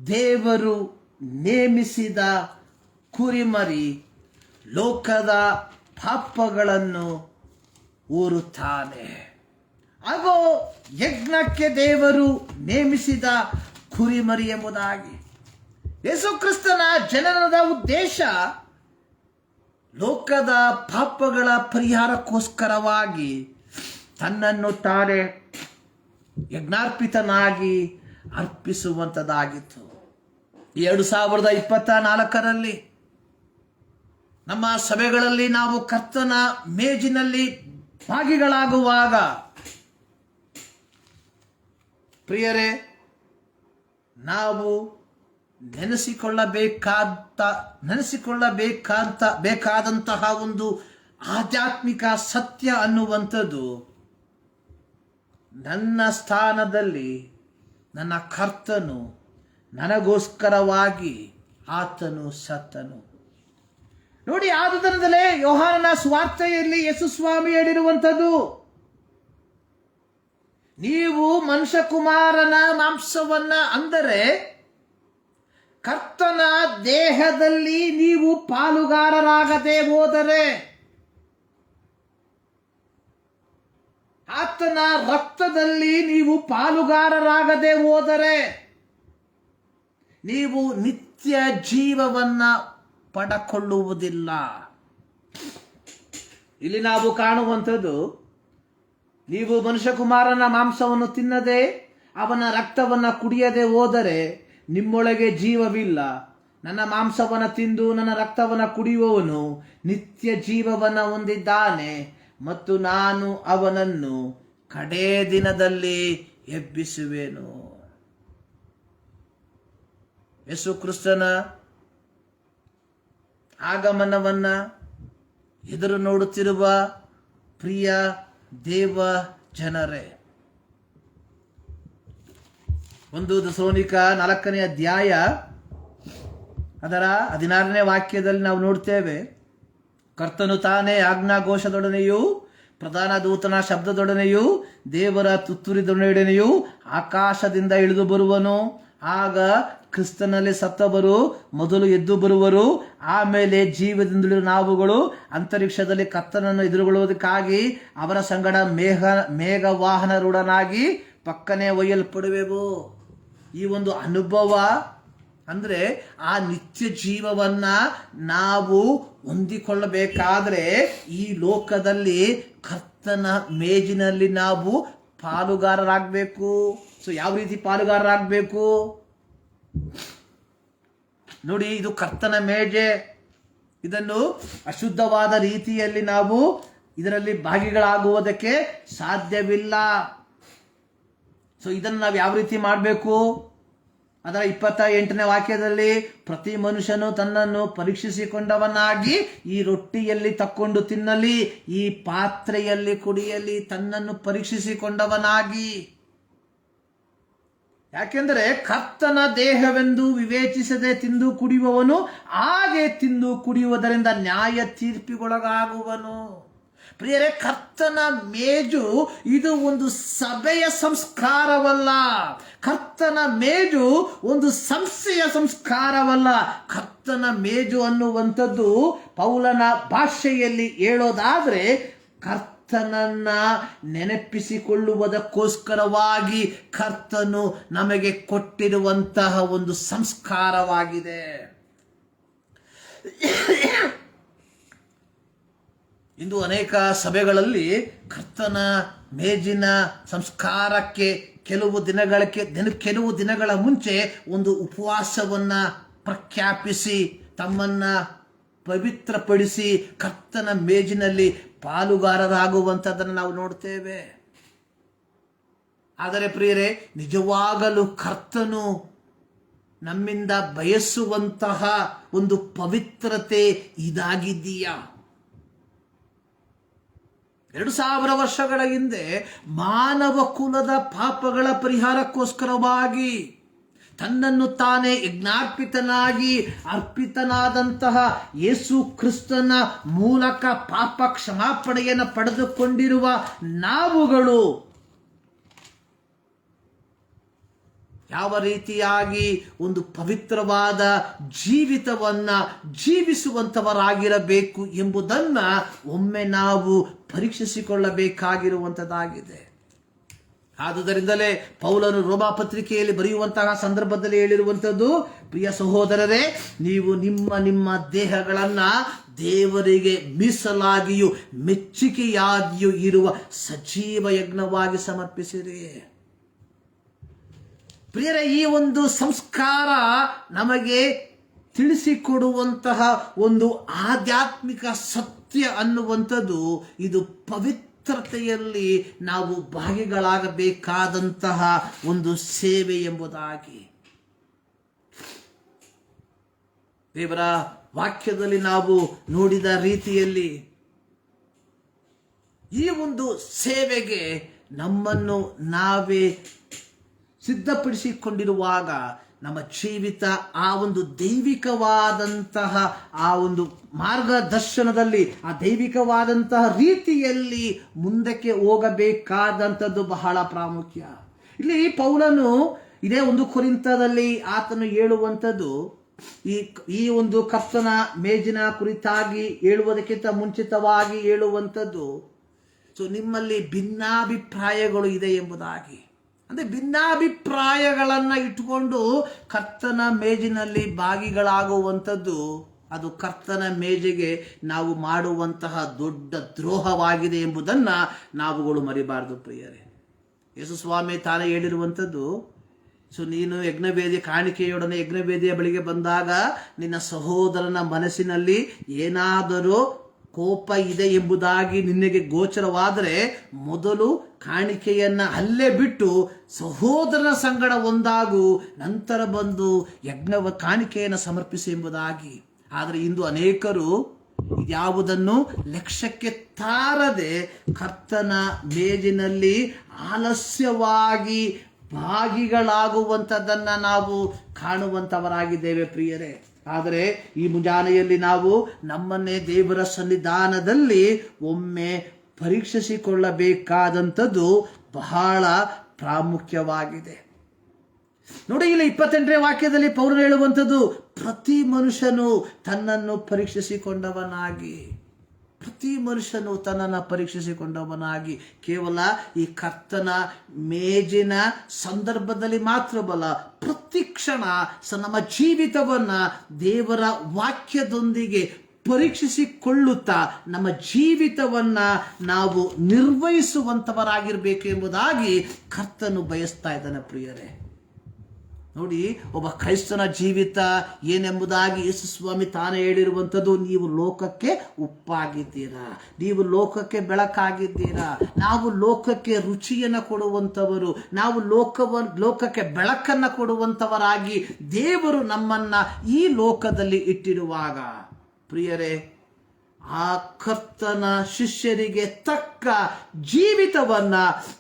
ದೇವರು ನೇಮಿಸಿದ ಕುರಿಮರಿ ಲೋಕದ ಪಾಪಗಳನ್ನು ಹೊರುತ್ತಾನೆ. ಹಾಗೂ ಯಜ್ಞಕ್ಕೆ ದೇವರು ನೇಮಿಸಿದ ಕುರಿಮರಿ ಎಂಬುದಾಗಿ ಯೇಸು ಕ್ರಿಸ್ತನ ಜನನದ ಉದ್ದೇಶ ಲೋಕದ ಪಾಪಗಳ ಪರಿಹಾರಕ್ಕೋಸ್ಕರವಾಗಿ ತನ್ನನ್ನು ತಾನೇ ಯಜ್ಞಾರ್ಪಿತನಾಗಿ ಅರ್ಪಿಸುವಂಥದ್ದಾಗಿತ್ತು. 2024ರಲ್ಲಿ ನಮ್ಮ ಸಭೆಗಳಲ್ಲಿ ನಾವು ಕರ್ತನ ಮೇಜಿನಲ್ಲಿ ಭಾಗಿಗಳಾಗುವಾಗ ಪ್ರಿಯರೇ, ನಾವು ಬೇಕಾದಂತಹ ಒಂದು ಆಧ್ಯಾತ್ಮಿಕ ಸತ್ಯ ಅನ್ನುವಂಥದ್ದು, ನನ್ನ ಸ್ಥಾನದಲ್ಲಿ ನನ್ನ ಕರ್ತನು ನನಗೋಸ್ಕರವಾಗಿ ಆತನು ಸತ್ತನು. ನೋಡಿ, ಆದುದರಿಂದಲೇ ಯೋಹಾನನ ಸುವಾರ್ತೆಯಲ್ಲಿ ಯೇಸು ಸ್ವಾಮಿ ಹೇಳಿರುವಂಥದ್ದು, ನೀವು ಮನುಷ್ಯಕುಮಾರನ ಮಾಂಸವನ್ನ ಅಂದರೆ ಕರ್ತನ ದೇಹದಲ್ಲಿ ನೀವು ಪಾಲುಗಾರರಾಗದೆ ಹೋದರೆ, ಆತನ ರಕ್ತದಲ್ಲಿ ನೀವು ಪಾಲುಗಾರರಾಗದೆ ಹೋದರೆ ನೀವು ನಿತ್ಯ ಜೀವವನ್ನ ಪಡಕೊಳ್ಳುವುದಿಲ್ಲ. ಇಲ್ಲಿ ನಾವು ಕಾಣುವಂಥದ್ದು, ನೀವು ಮನುಷ್ಯಕುಮಾರನ ಮಾಂಸವನ್ನು ತಿನ್ನದೆ ಅವನ ರಕ್ತವನ್ನು ಕುಡಿಯದೆ ಹೋದರೆ ನಿಮ್ಮೊಳಗೆ ಜೀವವಿಲ್ಲ. ನನ್ನ ಮಾಂಸವನ್ನು ತಿಂದು ನನ್ನ ರಕ್ತವನ್ನು ಕುಡಿಯುವವನು ನಿತ್ಯ ಜೀವವನ್ನು ಹೊಂದಿದ್ದಾನೆ ಮತ್ತು ನಾನು ಅವನನ್ನು ಕಡೇ ದಿನದಲ್ಲಿ ಎಬ್ಬಿಸುವೆನು. ಯೇಸು ಕ್ರಿಸ್ತನ ಆಗಮನವನ್ನ ಎದುರು ನೋಡುತ್ತಿರುವ ಪ್ರಿಯ ದೇವ ಜನರೇ, 1 ಥೆಸಲೋನಿಕ 4ನೇ ಅಧ್ಯಾಯ ಅದರ 16ನೇ ವಾಕ್ಯದಲ್ಲಿ ನಾವು ನೋಡ್ತೇವೆ, ಕರ್ತನು ತಾನೇ ಆಜ್ಞಾಘೋಷದೊಡನೆಯೂ ಪ್ರಧಾನ ದೂತನ ಶಬ್ದದೊಡನೆಯೂ ದೇವರ ತುತ್ತೂರಿದೊಡನೆಯೂ ಆಕಾಶದಿಂದ ಇಳಿದು ಬರುವನು. ಆಗ ಕ್ರಿಸ್ತನಲ್ಲಿ ಸತ್ತವರು ಮೊದಲು ಎದ್ದು ಬರುವರು. ಆಮೇಲೆ ಜೀವದಿಂದಲೂ ನಾವುಗಳು ಅಂತರಿಕ್ಷದಲ್ಲಿ ಕರ್ತನನ್ನು ಎದುರುಗೊಳ್ಳುವುದಕ್ಕಾಗಿ ಅವರ ಸಂಗಡ ಮೇಘವಾಹನರೂಢನಾಗಿ ಪಕ್ಕನೆ ಒಯ್ಯಲ್ಪಡುವೆವು. ಈ ಒಂದು ಅನುಭವ ಅಂದ್ರೆ ಆ ನಿತ್ಯ ಜೀವವನ್ನ ನಾವು ಹೊಂದಿಕೊಳ್ಳಬೇಕಾದ್ರೆ ಈ ಲೋಕದಲ್ಲಿ ಕರ್ತನ ಮೇಜಿನಲ್ಲಿ ನಾವು ಪಾಲುಗಾರರಾಗಬೇಕು. ಯಾವ ರೀತಿ ಪಾಲುಗಾರರಾಗಬೇಕು ನೋಡಿ, ಇದು ಕರ್ತನ ಮೇಜೆ. ಇದನ್ನು ಅಶುದ್ಧವಾದ ರೀತಿಯಲ್ಲಿ ನಾವು ಇದರಲ್ಲಿ ಭಾಗಿಗಳಾಗುವುದಕ್ಕೆ ಸಾಧ್ಯವಿಲ್ಲ. ಇದನ್ನು ನಾವು ಯಾವ ರೀತಿ ಮಾಡಬೇಕು? ಅದರ 28ನೇ ವಾಕ್ಯದಲ್ಲಿ ಪ್ರತಿ ಮನುಷ್ಯನು ತನ್ನನ್ನು ಪರೀಕ್ಷಿಸಿಕೊಂಡವನಾಗಿ ಈ ರೊಟ್ಟಿಯಲ್ಲಿ ತಕ್ಕೊಂಡು ತಿನ್ನಲಿ, ಈ ಪಾತ್ರೆಯಲ್ಲಿ ಕುಡಿಯಲಿ, ತನ್ನನ್ನು ಪರೀಕ್ಷಿಸಿಕೊಂಡವನಾಗಿ. ಯಾಕೆಂದರೆ ಕರ್ತನ ದೇಹವೆಂದು ವಿವೇಚಿಸದೆ ತಿಂದು ಕುಡಿಯುವವನು ಹಾಗೆ ತಿಂದು ಕುಡಿಯುವುದರಿಂದ ನ್ಯಾಯ ತೀರ್ಪಿಗೊಳಗಾಗುವನು. ಪ್ರಿಯರೇ, ಕರ್ತನ ಮೇಜು ಇದು ಒಂದು ಸಭೆಯ ಸಂಸ್ಕಾರವಲ್ಲ. ಕರ್ತನ ಮೇಜು ಒಂದು ಸಂಸ್ಥೆಯ ಸಂಸ್ಕಾರವಲ್ಲ. ಕರ್ತನ ಮೇಜು ಅನ್ನುವಂಥದ್ದು ಪೌಲನ ಭಾಷೆಯಲ್ಲಿ ಹೇಳೋದಾದ್ರೆ ಕರ್ತನನ್ನ ನೆನಪಿಸಿಕೊಳ್ಳುವುದಕ್ಕೋಸ್ಕರವಾಗಿ ಕರ್ತನು ನಮಗೆ ಕೊಟ್ಟಿರುವಂತಹ ಒಂದು ಸಂಸ್ಕಾರವಾಗಿದೆ. ಇಂದು ಅನೇಕ ಸಭೆಗಳಲ್ಲಿ ಕರ್ತನ ಮೇಜಿನ ಸಂಸ್ಕಾರಕ್ಕೆ ಕೆಲವು ದಿನಗಳ ಮುಂಚೆ ಒಂದು ಉಪವಾಸವನ್ನ ಪ್ರಖ್ಯಾಪಿಸಿ ತಮ್ಮನ್ನ ಪವಿತ್ರಪಡಿಸಿ ಕರ್ತನ ಮೇಜಿನಲ್ಲಿ ಪಾಲುಗಾರರಾಗುವಂಥದ್ದನ್ನು ನಾವು ನೋಡ್ತೇವೆ. ಆದರೆ ಪ್ರಿಯರೇ, ನಿಜವಾಗಲೂ ಕರ್ತನು ನಮ್ಮಿಂದ ಬಯಸುವಂತಹ ಒಂದು ಪವಿತ್ರತೆ ಇದಾಗಿದೆಯಾ? 2000 ವರ್ಷಗಳ ಹಿಂದೆ ಮಾನವ ಕುಲದ ಪಾಪಗಳ ಪರಿಹಾರಕ್ಕೋಸ್ಕರವಾಗಿ ತನ್ನನ್ನು ತಾನೇ ಯಜ್ಞಾರ್ಪಿತನಾಗಿ ಅರ್ಪಿತನಾದಂತಹ ಯೇಸು ಕ್ರಿಸ್ತನ ಮೂಲಕ ಪಾಪ ಕ್ಷಮಾಪಣೆಯನ್ನು ಪಡೆದುಕೊಂಡಿರುವ ನಾವುಗಳು ಯಾವ ರೀತಿಯಾಗಿ ಒಂದು ಪವಿತ್ರವಾದ ಜೀವಿತವನ್ನ ಜೀವಿಸುವಂತವರಾಗಿರಬೇಕು ಎಂಬುದನ್ನ ಒಮ್ಮೆ ನಾವು ಪರೀಕ್ಷಿಸಿಕೊಳ್ಳಬೇಕಾಗಿರುವಂತದ್ದಾಗಿದೆ. ಆದುದರಿಂದಲೇ ಪೌಲನು ರೋಮಾ ಪತ್ರಿಕೆಯಲ್ಲಿ ಬರೆಯುವಂತಹ ಸಂದರ್ಭದಲ್ಲಿ ಹೇಳಿರುವಂಥದ್ದು, ಪ್ರಿಯ ಸಹೋದರರೇ, ನೀವು ನಿಮ್ಮ ದೇಹಗಳನ್ನ ದೇವರಿಗೆ ಮೀಸಲಾಗಿಯೂ ಮೆಚ್ಚುಗೆಯಾಗಿಯೂ ಇರುವ ಸಜೀವ ಯಜ್ಞವಾಗಿ ಸಮರ್ಪಿಸಿರಿ. ಪ್ರಿಯರೇ, ಈ ಒಂದು ಸಂಸ್ಕಾರ ನಮಗೆ ತಿಳಿಸಿಕೊಡುವಂತಹ ಒಂದು ಆಧ್ಯಾತ್ಮಿಕ ಸತ್ಯ ಅನ್ನುವಂಥದ್ದು ಇದು ಪವಿತ್ರತೆಯಲ್ಲಿ ನಾವು ಭಾಗಿಗಳಾಗಬೇಕಾದಂತಹ ಒಂದು ಸೇವೆ ಎಂಬುದಾಗಿ ದೇವರ ವಾಕ್ಯದಲ್ಲಿ ನಾವು ನೋಡಿದ ರೀತಿಯಲ್ಲಿ ಈ ಒಂದು ಸೇವೆಗೆ ನಮ್ಮನ್ನು ನಾವೇ ಸಿದ್ಧಪಡಿಸಿಕೊಂಡಿರುವಾಗ ನಮ್ಮ ಜೀವಿತ ಆ ಒಂದು ದೈವಿಕವಾದಂತಹ ಆ ಒಂದು ಮಾರ್ಗದರ್ಶನದಲ್ಲಿ ಆ ದೈವಿಕವಾದಂತಹ ರೀತಿಯಲ್ಲಿ ಮುಂದಕ್ಕೆ ಹೋಗಬೇಕಾದಂಥದ್ದು ಬಹಳ ಪ್ರಾಮುಖ್ಯ. ಇಲ್ಲಿ ಪೌಲನು ಇದೇ 1 ಕೊರಿಂಥದಲ್ಲಿ ಆತನು ಹೇಳುವಂಥದ್ದು ಈ ಒಂದು ಕರ್ತನ ಮೇಜಿನ ಕುರಿತಾಗಿ ಹೇಳುವುದಕ್ಕಿಂತ ಮುಂಚಿತವಾಗಿ ಹೇಳುವಂಥದ್ದು, ಸೊ ನಿಮ್ಮಲ್ಲಿ ಭಿನ್ನಾಭಿಪ್ರಾಯಗಳು ಇದೆ ಎಂಬುದಾಗಿ. ಅಂದರೆ ಭಿನ್ನಾಭಿಪ್ರಾಯಗಳನ್ನು ಇಟ್ಟುಕೊಂಡು ಕರ್ತನ ಮೇಜಿನಲ್ಲಿ ಭಾಗಿಗಳಾಗುವಂಥದ್ದು ಅದು ಕರ್ತನ ಮೇಜಿಗೆ ನಾವು ಮಾಡುವಂತಹ ದೊಡ್ಡ ದ್ರೋಹವಾಗಿದೆ ಎಂಬುದನ್ನು ನಾವುಗಳು ಮರಿಬಾರದು ಪ್ರಿಯರೇ. ಯೇಸು ಸ್ವಾಮಿ ತಾನೇ ಹೇಳಿರುವಂಥದ್ದು, ಸೊ ನೀನು ಯಜ್ಞವೇದಿಯ ಕಾಣಿಕೆಯೊಡನೆ ಯಜ್ಞವೇದಿಯ ಬಳಿಗೆ ಬಂದಾಗ ನಿನ್ನ ಸಹೋದರನ ಮನಸ್ಸಿನಲ್ಲಿ ಏನಾದರೂ ಕೋಪ ಇದೆ ಎಂಬುದಾಗಿ ನಿನಗೆ ಗೋಚರವಾದರೆ ಮೊದಲು ಕಾಣಿಕೆಯನ್ನ ಅಲ್ಲೇ ಬಿಟ್ಟು ಸಹೋದರನ ಸಂಗಡ ಒಂದಾಗು, ನಂತರ ಬಂದು ಕಾಣಿಕೆಯನ್ನು ಸಮರ್ಪಿಸಿ ಎಂಬುದಾಗಿ. ಆದರೆ ಇಂದು ಅನೇಕರು ಯಾವುದನ್ನು ಲಕ್ಷ್ಯಕ್ಕೆ ತಾರದೆ ಕರ್ತನ ಮೇಜಿನಲ್ಲಿ ಆಲಸ್ಯವಾಗಿ ಭಾಗಿಗಳಾಗುವಂಥದ್ದನ್ನ ನಾವು ಕಾಣುವಂಥವರಾಗಿದ್ದೇವೆ ಪ್ರಿಯರೇ. ಆದರೆ ಈ ಮುಂಜಾನೆಯಲ್ಲಿ ನಾವು ನಮ್ಮನ್ನೇ ದೇವರ ಸನ್ನಿಧಾನದಲ್ಲಿ ಒಮ್ಮೆ ಪರೀಕ್ಷಿಸಿಕೊಳ್ಳಬೇಕಾದಂಥದ್ದು ಬಹಳ ಪ್ರಾಮುಖ್ಯವಾಗಿದೆ. ನೋಡಿ, ಇಲ್ಲಿ 28ನೇ ವಾಕ್ಯದಲ್ಲಿ ಪೌಲನು ಹೇಳುವಂಥದ್ದು, ಪ್ರತಿ ಮನುಷ್ಯನು ತನ್ನನ್ನು ಪರೀಕ್ಷಿಸಿಕೊಂಡವನಾಗಿ. ಪ್ರತಿ ಮನುಷ್ಯನು ತನ್ನನ್ನು ಪರೀಕ್ಷಿಸಿಕೊಂಡವನಾಗಿ ಕೇವಲ ಈ ಕರ್ತನ ಮೇಜಿನ ಸಂದರ್ಭದಲ್ಲಿ ಮಾತ್ರವಲ್ಲ, ಪ್ರತಿ ಕ್ಷಣ ನಮ್ಮ ಜೀವಿತವನ್ನ ದೇವರ ವಾಕ್ಯದೊಂದಿಗೆ ಪರೀಕ್ಷಿಸಿಕೊಳ್ಳುತ್ತಾ ನಮ್ಮ ಜೀವಿತವನ್ನ ನಾವು ನಿರ್ವಹಿಸುವಂತವರಾಗಿರ್ಬೇಕು ಎಂಬುದಾಗಿ ಕರ್ತನು ಬಯಸ್ತಾ ಇದ್ದಾನೆ ಪ್ರಿಯರೇ. ನೋಡಿ, ಒಬ್ಬ ಕ್ರೈಸ್ತನ ಜೀವಿತ ಏನೆಂಬುದಾಗಿ ಯೇಸು ಸ್ವಾಮಿ ತಾನೇ ಹೇಳಿರುವಂಥದ್ದು, ನೀವು ಲೋಕಕ್ಕೆ ಉಪ್ಪಾಗಿದ್ದೀರಾ, ನೀವು ಲೋಕಕ್ಕೆ ಬೆಳಕಾಗಿದ್ದೀರಾ. ನಾವು ಲೋಕಕ್ಕೆ ರುಚಿಯನ್ನು ಕೊಡುವಂಥವರು, ನಾವು ಲೋಕಕ್ಕೆ ಬೆಳಕನ್ನು ಕೊಡುವಂಥವರಾಗಿ ದೇವರು ನಮ್ಮನ್ನ ಈ ಲೋಕದಲ್ಲಿ ಇಟ್ಟಿರುವಾಗ, ಪ್ರಿಯರೇ, ಆ ಕರ್ತನ ಶಿಷ್ಯರಿಗೆ ತಕ್ಕ ಜೀವಿತವನ್ನ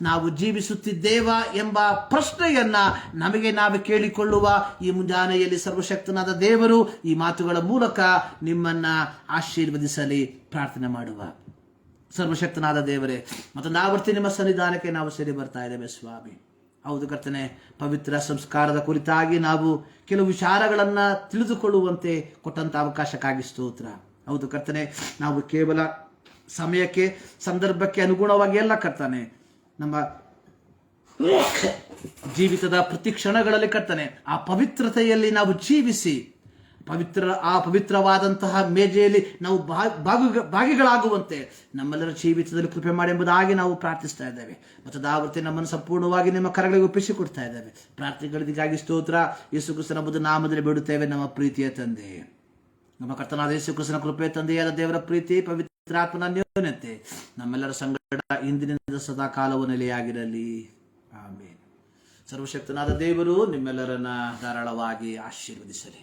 ನಾವು ಜೀವಿಸುತ್ತಿದ್ದೇವಾ ಎಂಬ ಪ್ರಶ್ನೆಯನ್ನ ನಮಗೆ ನಾವು ಕೇಳಿಕೊಳ್ಳುವ ಈ ಮುಂಜಾನೆಯಲ್ಲಿ ಸರ್ವಶಕ್ತನಾದ ದೇವರು ಈ ಮಾತುಗಳ ಮೂಲಕ ನಿಮ್ಮನ್ನ ಆಶೀರ್ವದಿಸಲಿ ಪ್ರಾರ್ಥನೆ ಮಾಡುವ. ಸರ್ವಶಕ್ತನಾದ ದೇವರೇ, ಮತ್ತೊಂದು ಆವರ್ತಿ ನಿಮ್ಮ ಸನ್ನಿಧಾನಕ್ಕೆ ನಾವು ಸೇರಿ ಬರ್ತಾ ಇದ್ದೇವೆ ಸ್ವಾಮಿ. ಹೌದು ಕರ್ತನೆ, ಪವಿತ್ರ ಸಂಸ್ಕಾರದ ಕುರಿತಾಗಿ ನಾವು ಕೆಲವು ವಿಚಾರಗಳನ್ನು ತಿಳಿದುಕೊಳ್ಳುವಂತೆ ಕೊಟ್ಟಂತ ಅವಕಾಶಕ್ಕಾಗಿ ಸ್ತೋತ್ರ. ಹೌದು ಕರ್ತನೆ, ನಾವು ಕೇವಲ ಸಮಯಕ್ಕೆ ಸಂದರ್ಭಕ್ಕೆ ಅನುಗುಣವಾಗಿ ಎಲ್ಲ ಕರ್ತನೆ ನಮ್ಮ ಜೀವಿತದ ಪ್ರತಿ ಕ್ಷಣಗಳಲ್ಲಿ ಕರ್ತನೆ ಆ ಪವಿತ್ರತೆಯಲ್ಲಿ ನಾವು ಜೀವಿಸಿ ಪವಿತ್ರವಾದಂತಹ ಮೇಜೆಯಲ್ಲಿ ನಾವು ಭಾಗಿಗಳಾಗುವಂತೆ ನಮ್ಮೆಲ್ಲರ ಜೀವಿತದಲ್ಲಿ ಕೃಪೆ ಮಾಡಿ ಎಂಬುದಾಗಿ ನಾವು ಪ್ರಾರ್ಥಿಸ್ತಾ ಇದ್ದೇವೆ. ಮತ್ತು ದಾವರ್ತಿ ನಮ್ಮನ್ನು ಸಂಪೂರ್ಣವಾಗಿ ನಿಮ್ಮ ಕರಗಳಿಗೆ ಒಪ್ಪಿಸಿಕೊಡ್ತಾ ಇದ್ದೇವೆ. ಪ್ರಾರ್ಥನೆಗಳಿಗಾಗಿ ಸ್ತೋತ್ರ. ಯೇಸು ಕ್ರಿಸ್ತನ ಬುದ್ಧ ನಾಮದಲ್ಲಿ ಬೇಡುತ್ತೇವೆ ನಮ್ಮ ಪ್ರೀತಿಯ ತಂದೆ. ನಮ್ಮ ಕರ್ತನಾದ ಯೇಸು ಕ್ರಿಸ್ತನ ಕೃಪೆ, ತಂದೆಯಾದ ದೇವರ ಪ್ರೀತಿ, ಪವಿತ್ರಾತ್ಮನ ಅನ್ಯೋನ್ಯತೆ ನಮ್ಮೆಲ್ಲರ ಸಂಗಡ ಇಂದಿನಿಂದ ಸದಾ ಕಾಲವು ನೆಲೆಯಾಗಿರಲಿ. ಆಮೇನ್. ಸರ್ವಶಕ್ತನಾದ ದೇವರು ನಿಮ್ಮೆಲ್ಲರನ್ನ ಧಾರಾಳವಾಗಿ ಆಶೀರ್ವದಿಸಲಿ.